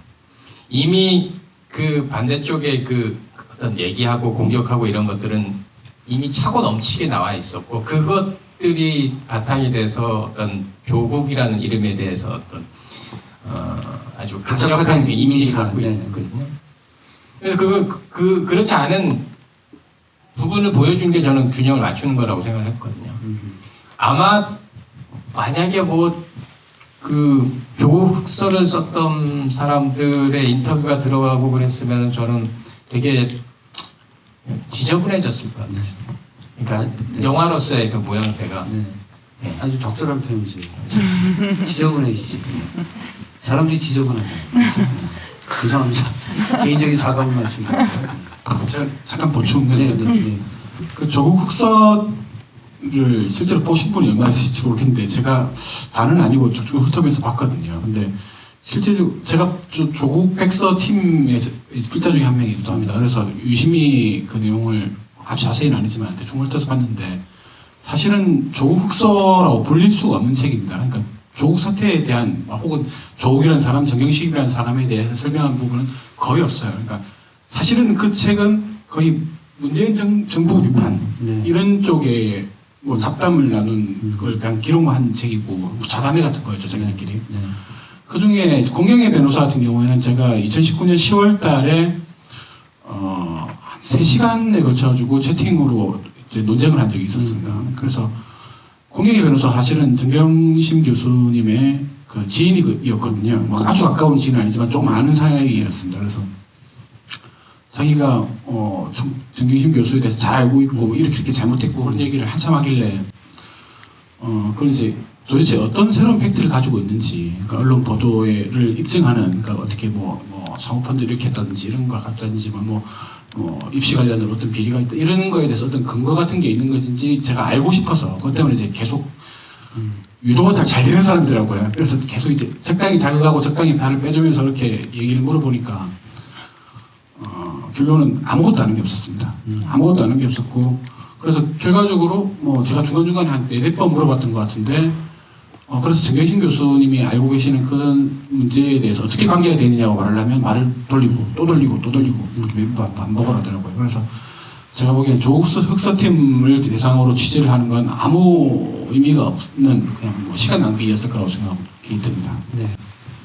이미 그 반대쪽에 그 어떤 얘기하고 공격하고 이런 것들은 이미 차고 넘치게 나와 있었고, 그것들이 바탕이 돼서 어떤 조국이라는 이름에 대해서 어떤 아주 강력한 이미지를 갖고 있거든요. 그래서 그렇지 않은 부분을 보여준 게 저는 균형을 맞추는 거라고 생각을 했거든요. 아마 만약에 뭐 그 조국 흑서를 썼던 사람들의 인터뷰가 들어가고 그랬으면 저는 되게 지저분해졌을 것 같아요. 그러니까 영화로서의 그 모양새가 네. 아주 적절한 표현이세요. 지저분해지지. 사람들이 지저분하잖아요. 죄송합니다. 개인적인 사과를 말씀드립니다. 제가 잠깐 보충을 그 조국 흑서를 실제로 보신 분이 얼마나 있을지 모르겠는데 제가 다는 아니고 쭉 훑어보면서 봤거든요. 근데 실제로 제가 조국 백서 팀의 필자 중에 한 명이기도 합니다. 그래서 유심히 그 내용을 아주 자세히는 아니지만 대충 훑어서 봤는데 사실은 조국 흑서라고 불릴 수가 없는 책입니다. 그러니까 조국 사태에 대한 혹은 조국이라는 사람, 정경식이라는 사람에 대해서 설명한 부분은 거의 없어요. 그러니까 사실은 그 책은 거의 문재인 정부 비판 이런 쪽에 뭐 잡담을 나눈 걸 그냥 기록만 한 책이고 뭐 자담회 같은 거였죠, 자기들끼리. 그 중에 공경의 변호사 같은 경우에는 제가 2019년 10월 달에 한 3시간에 걸쳐가지고 채팅으로 이제 논쟁을 한 적이 있었습니다. 그래서 공경의 변호사 사실은 정경심 교수님의 그 지인이었거든요. 뭐 아주 가까운 지인은 아니지만 좀 아는 사이였습니다. 그래서 자기가 정경심 교수에 대해서 잘 알고 있고 이렇게 잘못했고 그런 얘기를 한참 하길래 그런 이제 도대체 어떤 새로운 팩트를 가지고 있는지, 그러니까 언론 보도를 입증하는, 그러니까 어떻게 뭐 사모펀드 이렇게 했다든지 이런 걸 갖다든지 뭐 입시 관련으로 어떤 비리가 있다 이러는 거에 대해서 어떤 근거 같은 게 있는 것인지 제가 알고 싶어서 그것 때문에 이제 계속 유도가 잘 되는 사람이더라고요. 그래서 계속 이제 적당히 자극하고 적당히 발을 빼주면서 이렇게 얘기를 물어보니까 결론은 아무것도 아는 게 없었습니다. 아무것도 아는 게 없었고, 그래서 결과적으로 뭐 제가 중간중간에 한 4-5번 물어봤던 것 같은데 그래서 정경심 교수님이 알고 계시는 그런 문제에 대해서 어떻게 관계가 되느냐고 말을 하면 말을 돌리고 또 돌리고 또 돌리고 이렇게 반복을 하더라고요. 그래서 제가 보기엔 조국 흑서팀을 대상으로 취재를 하는 건 아무 의미가 없는 그냥 뭐 시간 낭비였을 거라고 생각이 듭니다. 네.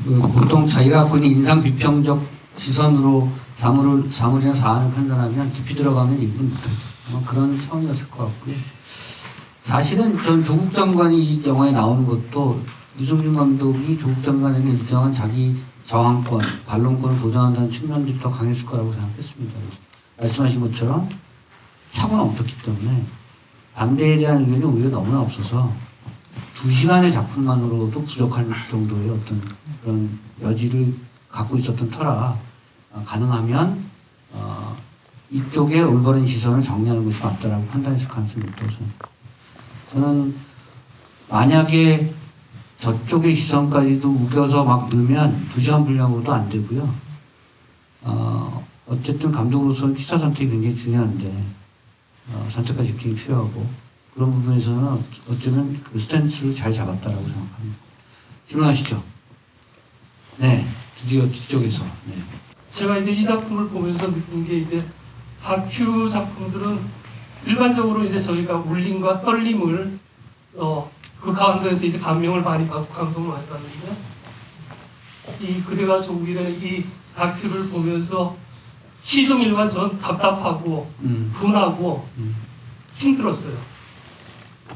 보통 자기가 갖고 있는 인상 비평적 시선으로 사물이나 사안을 판단하면 깊이 들어가면 인분 못하죠. 그런 차원이었을 것 같고요. 사실은 전 조국 장관이 이 영화에 나오는 것도 이승준 감독이 조국 장관에게 일정한 자기 저항권, 반론권을 보장한다는 측면들이 더 강했을 거라고 생각했습니다. 말씀하신 것처럼 차고는 없었기 때문에 반대에 대한 의견이 오히려 너무나 없어서 2시간의 작품만으로도 부족할 정도의 어떤 그런 여지를 갖고 있었던 터라 가능하면 이쪽에 올바른 시선을 정리하는 것이 맞다라고 판단했을 가능성이 높다고 생각합니다. 저는 만약에 저쪽의 시선까지도 우겨서 막 넣으면 2시간 분량으로도 안 되고요. 어쨌든 감독으로서는 취사 선택이 굉장히 중요한데 선택과 집중이 필요하고 그런 부분에서는 어쩌면 그 스탠스를 잘 잡았다라고 생각합니다. 질문하시죠. 네, 드디어 뒤쪽에서. 네. 제가 이제 이 작품을 보면서 느낀 게 이제 다큐 작품들은 일반적으로 이제 저희가 울림과 떨림을 그 가운데서 이제 감명을 많이 받고 감동을 많이 받는데 이 그대가 조국이라는 이 다큐를 보면서 시종일관 전 답답하고 분하고 힘들었어요.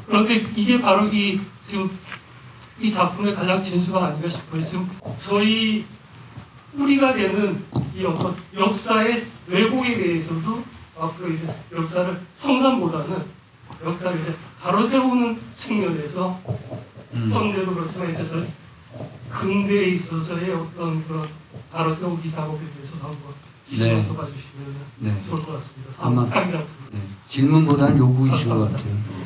그런데 이게 바로 지금 이 작품의 가장 진수가 아닌가 싶어요. 지금 저희 뿌리가 되는 이 어떤 역사의 왜곡에 대해서도 앞으로 이제 역사를 청산보다는 역사를 이제 바로 세우는 측면에서 어떤 데도 그렇지만 이제 저희 근대에 있어서의 어떤 그런 바로 세우기 작업에 대해서 한번 신경 써봐주시면 좋을 것 같습니다. 아마 상장. 질문보다는 요구 이슈인 것 같아요.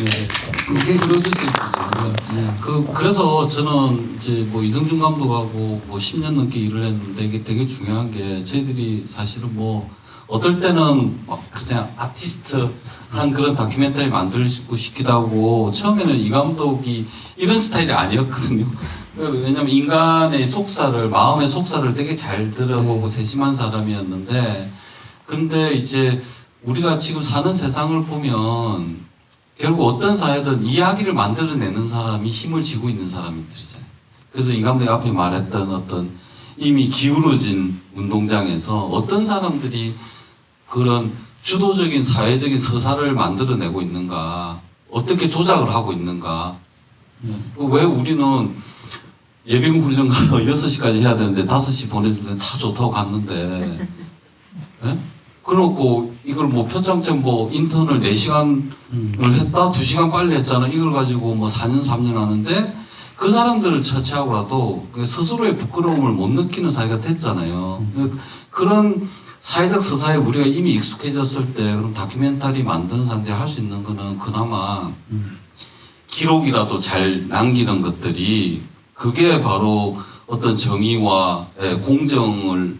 네. 그게 그럴 수 있어요. 그래서 저는 이제 뭐 이승준 감독하고 뭐 10년 넘게 일을 했는데 이게 되게 중요한 게 저희들이 사실은 뭐 어떨 때는 막 그냥 아티스트 한 그런 다큐멘터리 만들고 싶기도 하고 처음에는 이 감독이 이런 스타일이 아니었거든요. 왜냐면 인간의 속사를 마음의 속사를 되게 잘 들어보고 세심한 사람이었는데 근데 이제 우리가 지금 사는 세상을 보면 결국 어떤 사회든 이야기를 만들어내는 사람이 힘을 쥐고 있는 사람들이잖아요. 그래서 이 감독이 앞에 말했던 어떤 이미 기울어진 운동장에서 어떤 사람들이 그런 주도적인 사회적인 서사를 만들어내고 있는가, 어떻게 조작을 하고 있는가. 왜 우리는 예비군 훈련 가서 6시까지 해야 되는데 5시 보내줄 때는 다 좋다고 갔는데 예? 그러고 이걸 뭐 표창장 뭐 인턴을 4시간을 했다 2시간 빨리 했잖아. 이걸 가지고 뭐 4년 3년 하는데 그 사람들을 처치하고라도 스스로의 부끄러움을 못 느끼는 사회가 됐잖아요. 그런 사회적 서사에 우리가 이미 익숙해졌을 때 그럼 다큐멘터리 만드는 사람들이 할 수 있는 거는 그나마 기록이라도 잘 남기는 것들이 그게 바로 어떤 정의와 공정을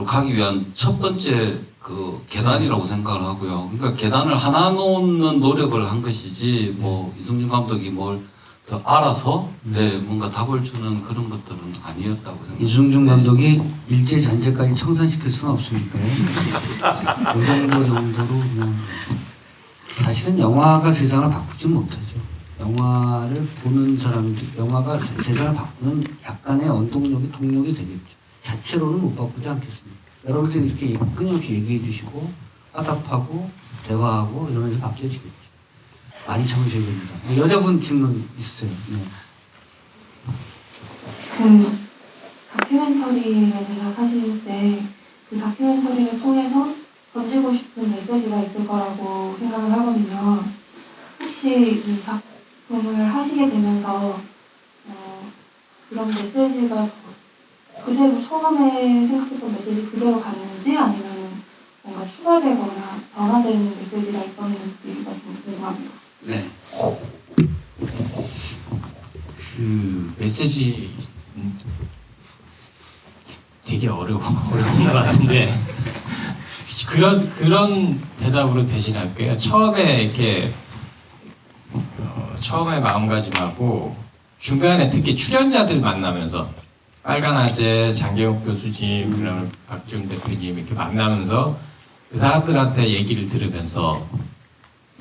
가기 위한 첫 번째 그 계단이라고 생각을 하고요. 그러니까 계단을 하나 놓는 노력을 한 것이지 뭐 이승준 감독이 뭘 더 알아서 뭔가 답을 주는 그런 것들은 아니었다고 생각합니다. 이승준 감독이 일제 잔재까지 청산시킬 수는 없으니까요. 이 정도로 그냥 사실은 영화가 세상을 바꾸지 못하죠. 영화를 보는 사람들, 영화가 세상을 바꾸는 약간의 원동력이 동력이 되겠죠. 자체로는 못 바꾸지 않겠습니까? 여러분들이 이렇게 끊임없이 얘기해 주시고 화답하고 대화하고 이러면서 바뀌어지겠죠. 많이 참으셔야 됩니다. 여자분 질문 있으세요? 네. 그 다큐멘터리를 제작하실 때 그 다큐멘터리를 통해서 던지고 싶은 메시지가 있을 거라고 생각을 하거든요. 혹시 이 작품을 하시게 되면서 그런 메시지가 그대로 처음에 생각했던 메시지 그대로 갔는지 아니면 뭔가 추가되거나 변화되는 메시지가 있었는지가 좀 궁금합니다. 네. 메시지 되게 어려운 것 같은데 그런 대답으로 대신할게요. 처음에 이렇게 처음에 마음가짐하고 중간에 특히 출연자들 만나면서 빨간아재, 장계욱 교수님, 그다음에 박지훈 대표님 이렇게 만나면서 그 사람들한테 얘기를 들으면서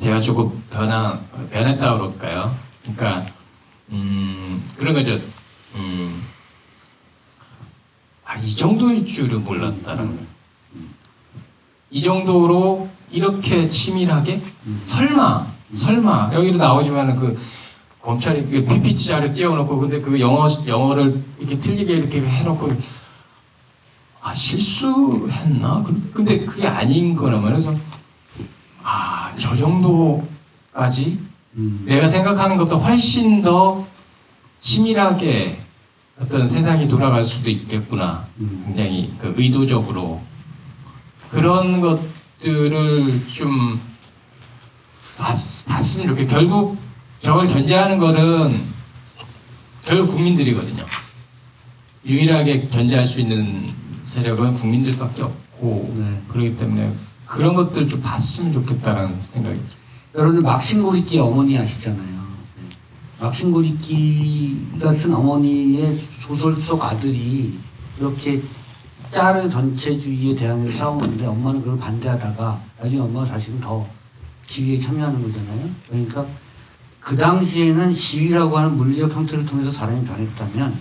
제가 조금 변했다 그럴까요? 그러니까 그런 거죠. 이 정도일 줄은 몰랐다는 거예요. 이 정도로 이렇게 치밀하게 설마 여기도 나오지만은 그 검찰이 그 PPT 자료 띄워놓고 근데 그 영어를 이렇게 틀리게 이렇게 해놓고 실수했나? 근데 그게 아닌 거라면 그래서 저 정도까지 내가 생각하는 것도 훨씬 더 치밀하게 어떤 세상이 돌아갈 수도 있겠구나. 굉장히 그 의도적으로 그런 것들을 좀 봤으면 좋겠. 결국 저걸 견제하는 거는 결국 국민들이거든요. 유일하게 견제할 수 있는 세력은 국민들밖에 없고 그렇기 때문에 그런 것들 좀 봤으면 좋겠다라는 생각이 들어요. 여러분들 막신고리끼 어머니 아시잖아요. 막신고리끼가 쓴 어머니의 소설 속 아들이 이렇게 짜르 전체주의에 대항해서 싸우는데 엄마는 그걸 반대하다가 나중에 엄마가 사실은 더 시위에 참여하는 거잖아요. 그러니까 그 당시에는 시위라고 하는 물리적 형태를 통해서 사람이 변했다면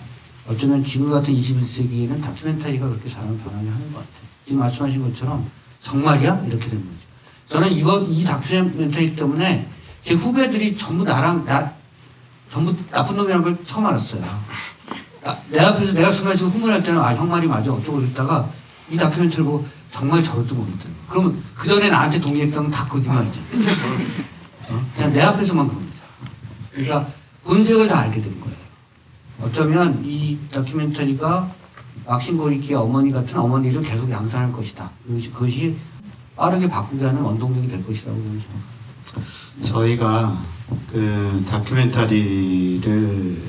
어쩌면 지금 같은 21세기에는 다큐멘터리가 그렇게 사람을 변하게 하는 것 같아요. 지금 말씀하신 것처럼 정말이야? 이렇게 된 거죠. 저는 이 다큐멘터리 때문에 제 후배들이 전부 전부 나쁜 놈이라는 걸 처음 알았어요. 내 앞에서 내가 순간적으로 흥분할 때는 형 말이 맞아 어쩌고 그랬다가 이 다큐멘터리 보고 정말 저럴 줄 모르겠더라고요. 그러면 그 전에 나한테 동의했다면 다 거짓말이죠. 그냥 내 앞에서만 그럽니다. 그러니까 본색을 다 알게 된 거예요. 어쩌면 이 다큐멘터리가 막신고리끼의 어머니 같은 어머니를 계속 양산할 것이다. 그것이 빠르게 바꾸게 하는 원동력이 될 것이라고 저는 생각합니다. 저희가 그 다큐멘터리를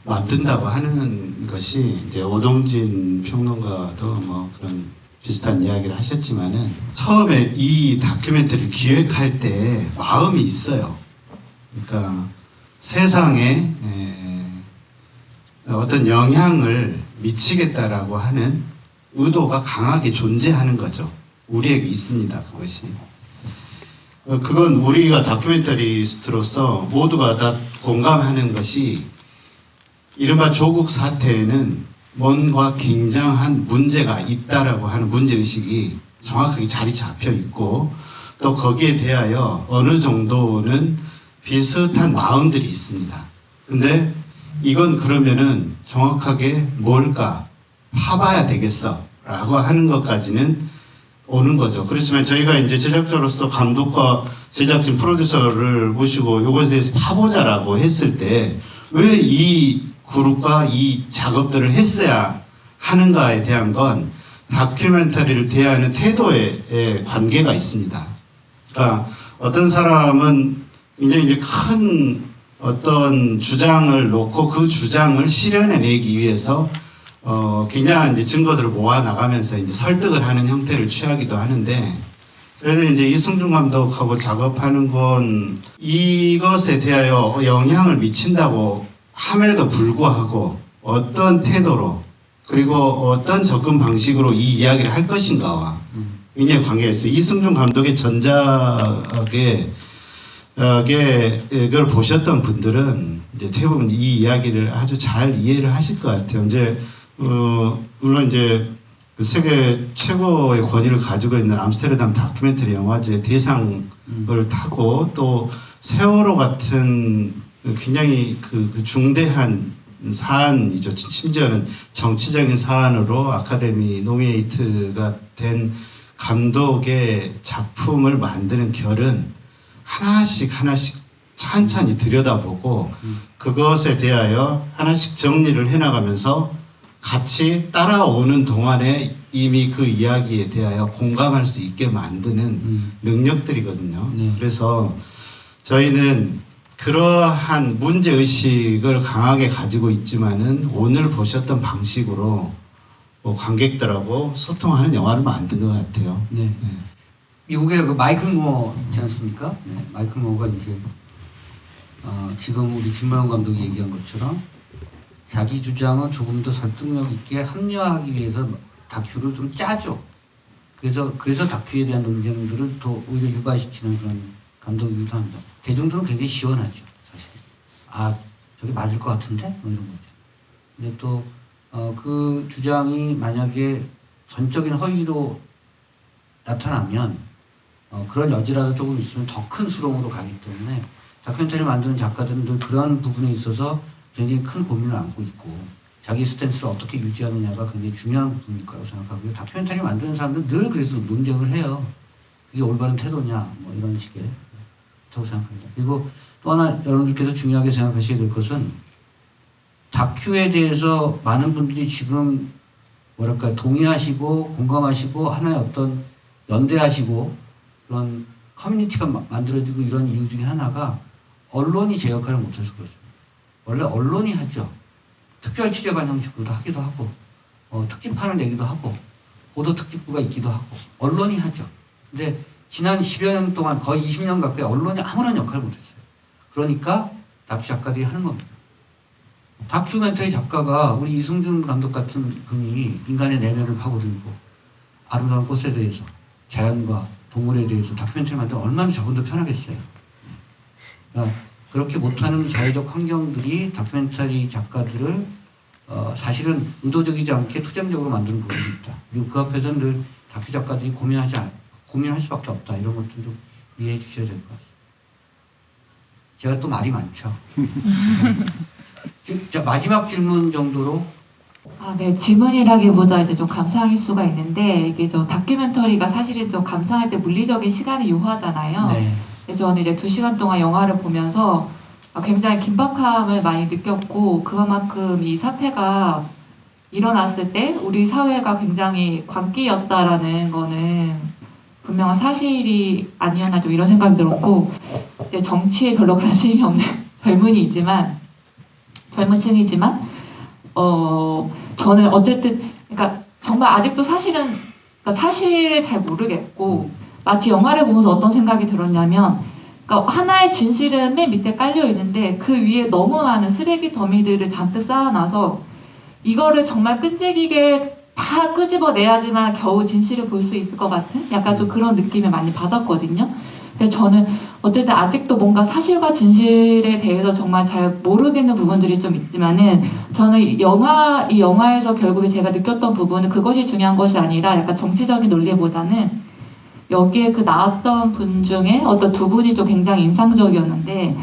만든다고 하는 것이 이제 오동진 평론가도 뭐 그런 비슷한 이야기를 하셨지만은 처음에 이 다큐멘터리를 기획할 때 마음이 있어요. 그러니까 세상에 어떤 영향을 미치겠다라고 하는 의도가 강하게 존재하는 거죠. 우리에게 있습니다. 그것이. 그건 우리가 다큐멘터리스트로서 모두가 다 공감하는 것이 이른바 조국 사태에는 뭔가 굉장한 문제가 있다라고 하는 문제의식이 정확하게 자리 잡혀 있고 또 거기에 대하여 어느 정도는 비슷한 마음들이 있습니다. 근데 이건 그러면은 정확하게 뭘까 파봐야 되겠어 라고 하는 것까지는 오는 거죠. 그렇지만 저희가 이제 제작자로서 감독과 제작진 프로듀서를 모시고 이것에 대해서 파보자라고 했을 때 왜 이 그룹과 이 작업들을 했어야 하는가에 대한 건 다큐멘터리를 대하는 태도에 관계가 있습니다. 그러니까 어떤 사람은 굉장히 이제 큰 어떤 주장을 놓고 그 주장을 실현해내기 위해서 굉장한 이제 증거들을 모아 나가면서 이제 설득을 하는 형태를 취하기도 하는데, 그래서 이제 이승준 감독하고 작업하는 건 이것에 대하여 영향을 미친다고 함에도 불구하고 어떤 태도로 그리고 어떤 접근 방식으로 이 이야기를 할 것인가와 굉장히 관계가 있어요. 이승준 감독의 전작에 그걸 보셨던 분들은 이제 대부분 이 이야기를 아주 잘 이해를 하실 것 같아요. 이제 물론 이제 그 세계 최고의 권위를 가지고 있는 암스테르담 다큐멘터리 영화제 대상을 타고 또 세월호 같은 굉장히 그 중대한 사안이죠. 심지어는 정치적인 사안으로 아카데미 노미네이트가 된 감독의 작품을 만드는 결은 하나씩 찬찬히 들여다보고 그것에 대하여 하나씩 정리를 해나가면서 같이 따라오는 동안에 이미 그 이야기에 대하여 공감할 수 있게 만드는 능력들이거든요. 그래서 저희는 그러한 문제의식을 강하게 가지고 있지만은 오늘 보셨던 방식으로 관객들하고 소통하는 영화를 만든 것 같아요. 네. 미국의 그 마이클 무어 있지 않습니까? 네. 마이클 무어가 이제 지금 우리 김만원 감독이 얘기한 것처럼 자기 주장을 조금 더 설득력 있게 합리화하기 위해서 다큐를 좀 짜죠. 그래서 다큐에 대한 논쟁들을 더 오히려 유발시키는 그런 감독이기도 합니다. 대중들은 굉장히 시원하죠, 사실. 아, 저게 맞을 것 같은데? 뭐 이런 거죠. 근데 또 그 주장이 만약에 전적인 허위로 나타나면 그런 여지라도 조금 있으면 더 큰 수렁으로 가기 때문에 다큐멘터리 만드는 작가들은 늘 그런 부분에 있어서 굉장히 큰 고민을 안고 있고 자기 스탠스를 어떻게 유지하느냐가 굉장히 중요한 부분일 거라고 생각하고요. 다큐멘터리 만드는 사람들은 늘 그래서 논쟁을 해요. 그게 올바른 태도냐 뭐 이런 식의. 좋다고 생각합니다. 그리고 또 하나 여러분들께서 중요하게 생각하셔야 될 것은 다큐에 대해서 많은 분들이 지금 뭐랄까 동의하시고 공감하시고 하나의 어떤 연대하시고 그런 커뮤니티가 만들어지고 이런 이유 중에 하나가 언론이 제 역할을 못해서 그렇습니다. 원래 언론이 하죠. 특별 취재반 형식으로도 하기도 하고 특집판을 내기도 하고 보도 특집부가 있기도 하고 언론이 하죠. 근데 지난 10여 년 동안 거의 20년 가까이 언론이 아무런 역할을 못했어요. 그러니까 다큐 작가들이 하는 겁니다. 다큐멘터리 작가가 우리 이승준 감독 같은 분이 인간의 내면을 파고들고 아름다운 꽃에 대해서 자연과 동물에 대해서 다큐멘터리 만들면 얼마나 저분도 편하겠어요. 그러니까 그렇게 못하는 사회적 환경들이 다큐멘터리 작가들을 사실은 의도적이지 않게 투쟁적으로 만드는 부분이 있다. 그리고 그 앞에서는 늘 다큐 작가들이 고민할 수밖에 없다. 이런 것들 좀 이해해 주셔야 될 것 같습니다. 제가 또 말이 많죠. 자, 마지막 질문 정도로. 네, 질문이라기보다 이제 좀 감상할 수가 있는데, 이게 저 다큐멘터리가 사실은 좀 감상할 때 물리적인 시간이 요하잖아요. 네. 근데 저는 이제 2시간 동안 영화를 보면서 굉장히 긴박함을 많이 느꼈고, 그만큼 이 사태가 일어났을 때 우리 사회가 굉장히 광기였다라는 거는 분명한 사실이 아니었나 좀 이런 생각이 들었고, 이제 정치에 별로 관심이 없는 젊은 층이지만 저는 어쨌든 그러니까 정말 아직도 사실은 그러니까 사실을 잘 모르겠고 마치 영화를 보면서 어떤 생각이 들었냐면 그러니까 하나의 진실은 맨 밑에 깔려 있는데 그 위에 너무 많은 쓰레기 더미들을 잔뜩 쌓아놔서 이거를 정말 끈질기게 다 끄집어내야지만 겨우 진실을 볼 수 있을 것 같은 약간 좀 그런 느낌을 많이 받았거든요. 그래서 저는 어쨌든 아직도 뭔가 사실과 진실에 대해서 정말 잘 모르겠는 부분들이 좀 있지만은 저는 이 영화에서 결국에 제가 느꼈던 부분은 그것이 중요한 것이 아니라 약간 정치적인 논리보다는 여기에 그 나왔던 분 중에 어떤 두 분이 좀 굉장히 인상적이었는데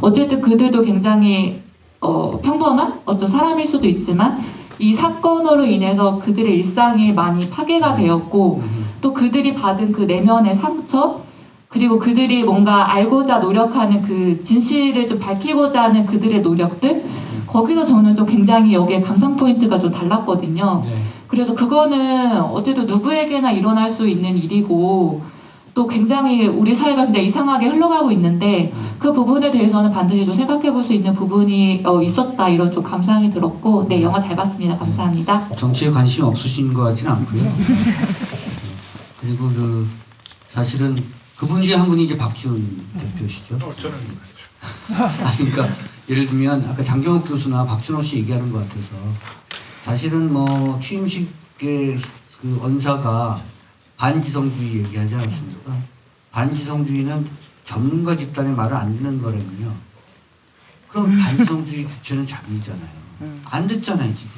어쨌든 그들도 굉장히 평범한 어떤 사람일 수도 있지만 이 사건으로 인해서 그들의 일상이 많이 파괴가 되었고 또 그들이 받은 그 내면의 상처 그리고 그들이 뭔가 알고자 노력하는 그 진실을 좀 밝히고자 하는 그들의 노력들 거기서 저는 좀 굉장히 여기에 감상 포인트가 좀 달랐거든요. 네. 그래서 그거는 어쨌든 누구에게나 일어날 수 있는 일이고 또 굉장히 우리 사회가 그냥 이상하게 흘러가고 있는데 그 부분에 대해서는 반드시 좀 생각해 볼 수 있는 부분이 있었다 이런 좀 감상이 들었고 네 영화 잘 봤습니다. 감사합니다. 정치에 관심 없으신 것 같지는 않고요. 그리고 그 사실은 그분 중에 한 분이 이제 박지원 대표시죠. 저는 그러니까 예를 들면 아까 장경욱 교수나 박준호 씨 얘기하는 것 같아서 사실은 뭐 취임식의 그 언사가 반지성주의 얘기하지 않았습니까? 반지성주의는 전문가 집단의 말을 안 듣는 거라면요. 그럼 반지성주의 주체는 자기잖아요. 안 듣잖아요 지금.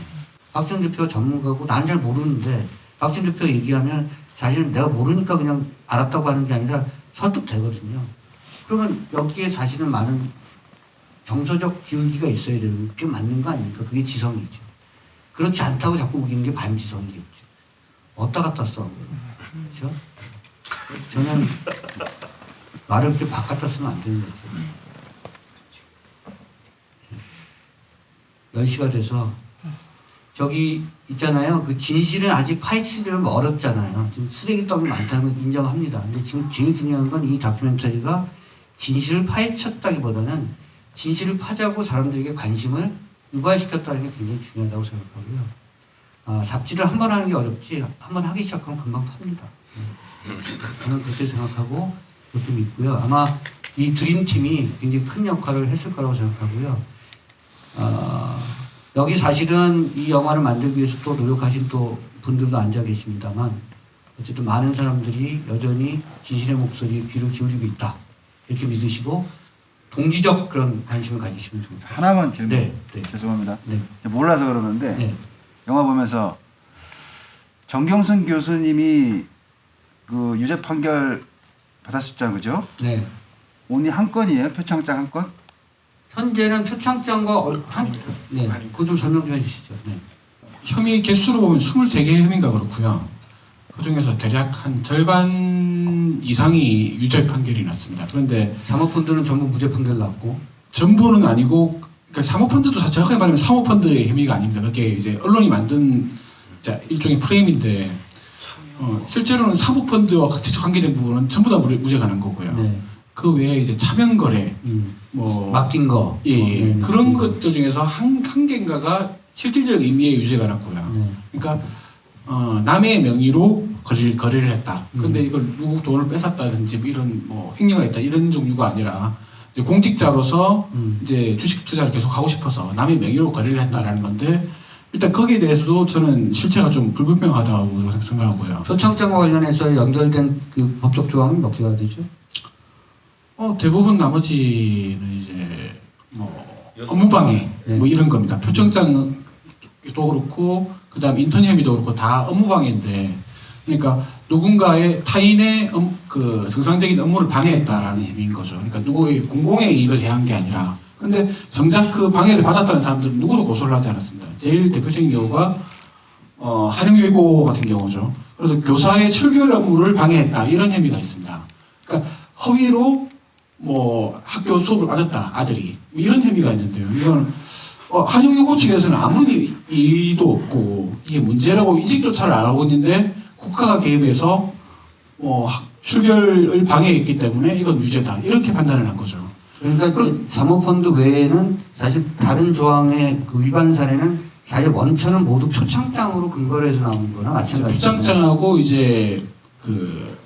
박지원 대표가 전문가고 난 잘 모르는데 박지원 대표가 얘기하면 사실은 내가 모르니까 그냥 알았다고 하는 게 아니라 설득되거든요. 그러면 여기에 사실은 많은 정서적 기울기가 있어야 되는 게 맞는 거 아닙니까? 그게 지성이죠. 그렇지 않다고 자꾸 우기는 게 반지성이겠죠. 어디다 갖다 써? 그렇죠? 저는 말을 그렇게 바깥다 쓰면 안 되는 거죠. 10시가 돼서 저기 있잖아요. 그 진실은 아직 파헤치기는 어렵잖아요. 지금 쓰레기 더미 많다는 건 인정합니다. 근데 지금 제일 중요한 건 이 다큐멘터리가 진실을 파헤쳤다기보다는 진실을 파자고 사람들에게 관심을 유발시켰다는 게 굉장히 중요하다고 생각하고요. 삽질을 한 번 하는 게 어렵지 한 번 하기 시작하면 금방 팝니다. 저는 그렇게 생각하고 그렇게 믿고요. 아마 이 드림팀이 굉장히 큰 역할을 했을 거라고 생각하고요. 여기 사실은 이 영화를 만들기 위해서 또 노력하신 또 분들도 앉아 계십니다만 어쨌든 많은 사람들이 여전히 진실의 목소리에 귀를 기울이고 있다. 이렇게 믿으시고 동지적 그런 관심을 가지시면 좋습니다. 하나만 질문. 네, 네. 죄송합니다. 네. 몰라서 그러는데 네. 영화 보면서 정경순 교수님이 그 유죄 판결 받았었잖아요, 그죠? 네. 오늘 한 건이에요, 표창장 한 건? 현재는 표창장과 네, 그거 좀 설명 좀 해주시죠. 네. 혐의 개수로 보면 23개의 혐의인가 그렇고요. 그 중에서 대략 한 절반 이상이 유죄 판결이 났습니다. 그런데 사모펀드는 전부 무죄 판결 났고 전부는 아니고, 그러니까 사모펀드도 정확하게 말하면 사모펀드의 혐의가 아닙니다. 그게 이제 언론이 만든 일종의 프레임인데, 실제로는 사모펀드와 직접 관계된 부분은 전부 다 무죄가 난 거고요. 네. 그 외에 이제 차명거래, 뭐 맡긴 거, 예, 그런 것들 중에서 한 개인가가 실질적 의미의 유죄가 났고요. 네. 그러니까 남의 명의로 거래를 했다. 근데 이걸 누구 돈을 뺏었다든지 뭐 이런 뭐 횡령을 했다 이런 종류가 아니라 이제 공직자로서 이제 주식 투자를 계속 하고 싶어서 남의 명의로 거래를 했다라는 건데, 일단 거기에 대해서도 저는 실체가 좀 불분명하다고 생각하고요. 표창장과 관련해서 연결된 그 법적 조항은 몇 개가 되죠? 대부분 나머지는 이제 뭐 업무방해 뭐 이런 겁니다. 표창장도 그렇고 그다음 인턴 혐의도 그렇고 다 업무방해인데, 그러니까 누군가의 타인의 그 정상적인 업무를 방해했다라는 혐의인 거죠. 그러니까 누구의 공공의 이익을 해한 게 아니라. 근데 정작 그 방해를 받았다는 사람들은 누구도 고소를 하지 않았습니다. 제일 대표적인 경우가 한영외고 같은 경우죠. 그래서 교사의 출결 업무를 방해했다 이런 혐의가 있습니다. 그러니까 허위로 뭐 학교 수업을 빠졌다 아들이 이런 혐의가 있는데요. 이건 한영외고 측에서는 아무리 이의도 없고 이게 문제라고 인식조차를 안 하고 있는데 국가가 개입해서 출결을 방해했기 때문에 이건 유죄다 이렇게 판단을 한 거죠. 그러니까 그 사모펀드 외에는 사실 다른 조항의 그 위반 사례는 사실 원천은 모두 표창장으로 근거를 해서 나온 거나 마찬가지죠. 표창장하고 이제 그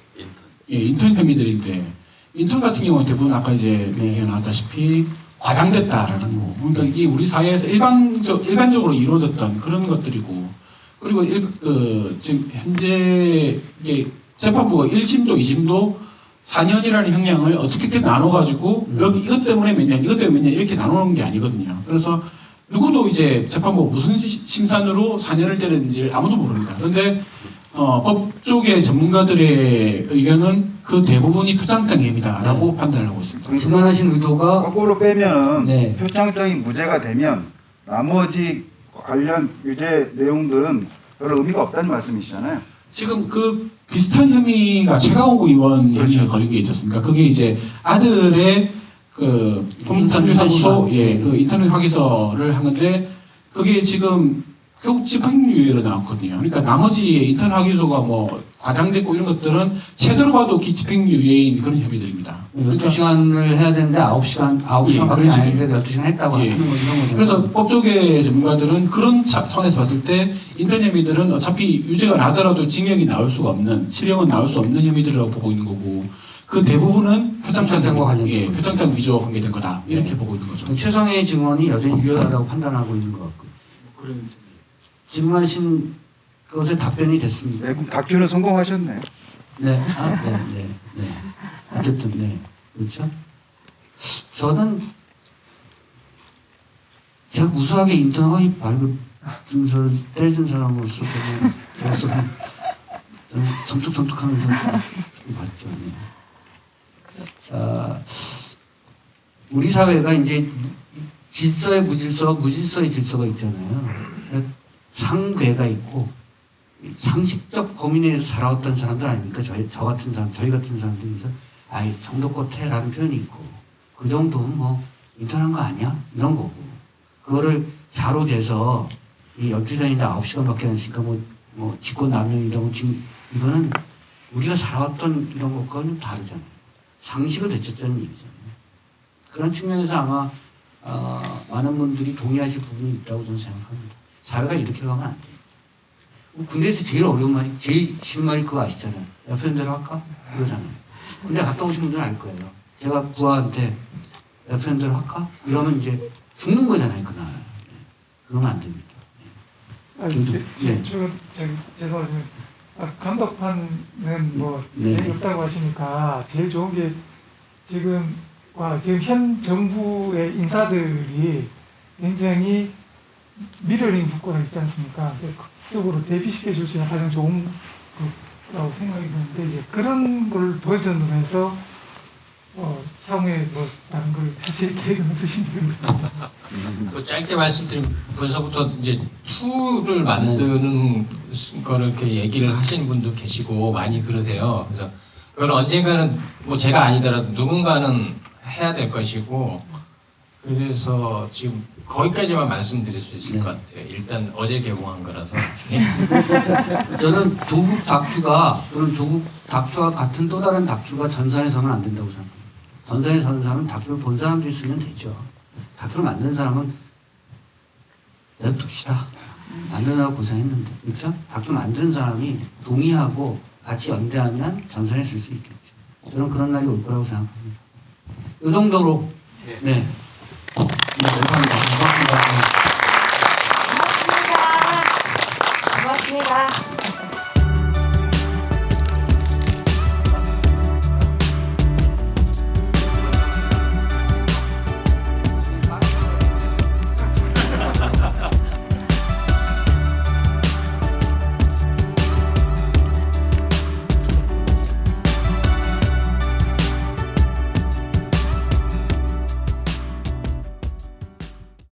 인턴 혐의들인데, 인턴 같은 경우는 대부분 아까 이제 얘기가 나왔다시피 과장됐다라는 거. 그러니까 이게 우리 사회에서 일반적으로 이루어졌던 그런 것들이고, 그리고 지금 현재 이게 재판부가 1심도 2심도 4년이라는 형량을 어떻게 나눠가지고 여기 이것 때문에 몇 년, 이것 때문에 몇 년 이렇게 나누는 게 아니거든요. 그래서 누구도 이제 재판부가 무슨 심산으로 4년을 때렸는지 아무도 모릅니다. 그런데 법조계 전문가들의 의견은 그 대부분이 표창장 혐의다라고 판단을 하고 있습니다. 질문하신 의도가 거꾸로 빼면 네. 표창장이 무죄가 되면 나머지 관련 유죄 내용들은 별로 의미가 없다는 말씀이시잖아요. 지금 그 비슷한 혐의가 최강욱 의원 혐의가 걸린 게 있었습니까? 그게 이제 아들의 그 인터넷 하고서 그 인터넷 확인서를 한 건데, 그게 지금 결국 집행유예로 나왔거든요. 그러니까 나머지 인터넷 확인서가 뭐 과장됐고 이런 것들은 제대로 봐도 집행유예인 그런 혐의들입니다. 12시간을 해야 되는데 9시간밖에 안 했는데 12시간 했다고 하는 거 이런 거죠. 그래서 법조계 전문가들은 그런 차원에서 봤을 때 인턴 혐의들은 어차피 유죄가 나더라도 징역이 나올 수가 없는, 실형은 나올 수 없는 혐의들이라고 보고 있는 거고, 그 대부분은 표창장과 관련된 표창장 위조와 관계된 거다 이렇게 보고 있는 거죠. 최성의 증언이 여전히 유효하다고 판단하고 있는 것 같고. 질문하신 것에 답변이 됐습니다. 네, 그럼 다큐는 성공하셨네요. 네, 어쨌든 그렇죠. 저는 제가 무수하게 인턴 허위 발급 증서를 떼준 사람으로서 저는 섬뜩섬뜩하면서 봤죠. 우리 사회가 이제 질서의 무질서, 무질서의 질서가 있잖아요. 상괴가 있고 상식적 범위 내에서 살아왔던 사람들 아닙니까? 저 같은 사람, 저희 같은 사람들에서 정도껏 해라는 표현이 있고, 그 정도는 뭐 인턴한 거 아니야? 이런 거고, 그거를 자로 재서 12시간인데 9시간밖에 안 했으니까 뭐 직권남용이라고 지금 이거는 우리가 살아왔던 이런 것과는 다르잖아요. 상식을 되찾자는 얘기잖아요. 그런 측면에서 아마 많은 분들이 동의하실 부분이 있다고 저는 생각합니다. 사회가 이렇게 가면 안 돼요. 군대에서 제일 어려운 말이, 제일 쉬운 말이 그거 아시잖아요. 옆에 대로 할까? 이거잖아요. 군대 갔다 오신 분들은 알 거예요. 제가 부하한테 옆에 대로 할까? 이러면 이제 죽는 거잖아요, 그날. 그러면 안 됩니다. 죄송합니다. 감독판은 뭐 얘기 없다고 하시니까 제일 좋은 게 지금 현 정부의 인사들이 굉장히 미러링 효과가 있지 않습니까? 극적으로 대비시켜 줄 수 있는 가장 좋은 거라고 생각이 드는데, 이제 그런 걸 버전으로 해서 향후에 뭐 다른 걸 하실 계획은 없으신지 모르겠습니다. 뭐 짧게 말씀드리면 벌써부터 이제 2를 만드는 거를 이렇게 얘기를 하시는 분도 계시고 많이 그러세요. 그래서 그건 언젠가는 뭐 제가 아니더라도 누군가는 해야 될 것이고, 그래서 지금 거기까지만 말씀드릴 수 있을 것 같아요. 일단 어제 개봉한 거라서. 저는 조국 다큐와 같은 또 다른 다큐가 전산에 서면 안 된다고 생각합니다. 전산에 서는 사람은 다큐를 본 사람도 있으면 되죠. 다큐를 만든 사람은 냅둡시다. 만드느라고 고생했는데, 그렇죠? 다큐 만드는 사람이 동의하고 같이 연대하면 전산에 쓸 수 있겠죠. 저는 그런 날이 올 거라고 생각합니다. 이 정도로, 네. 감사합니다. 고맙습니다. 고맙습니다.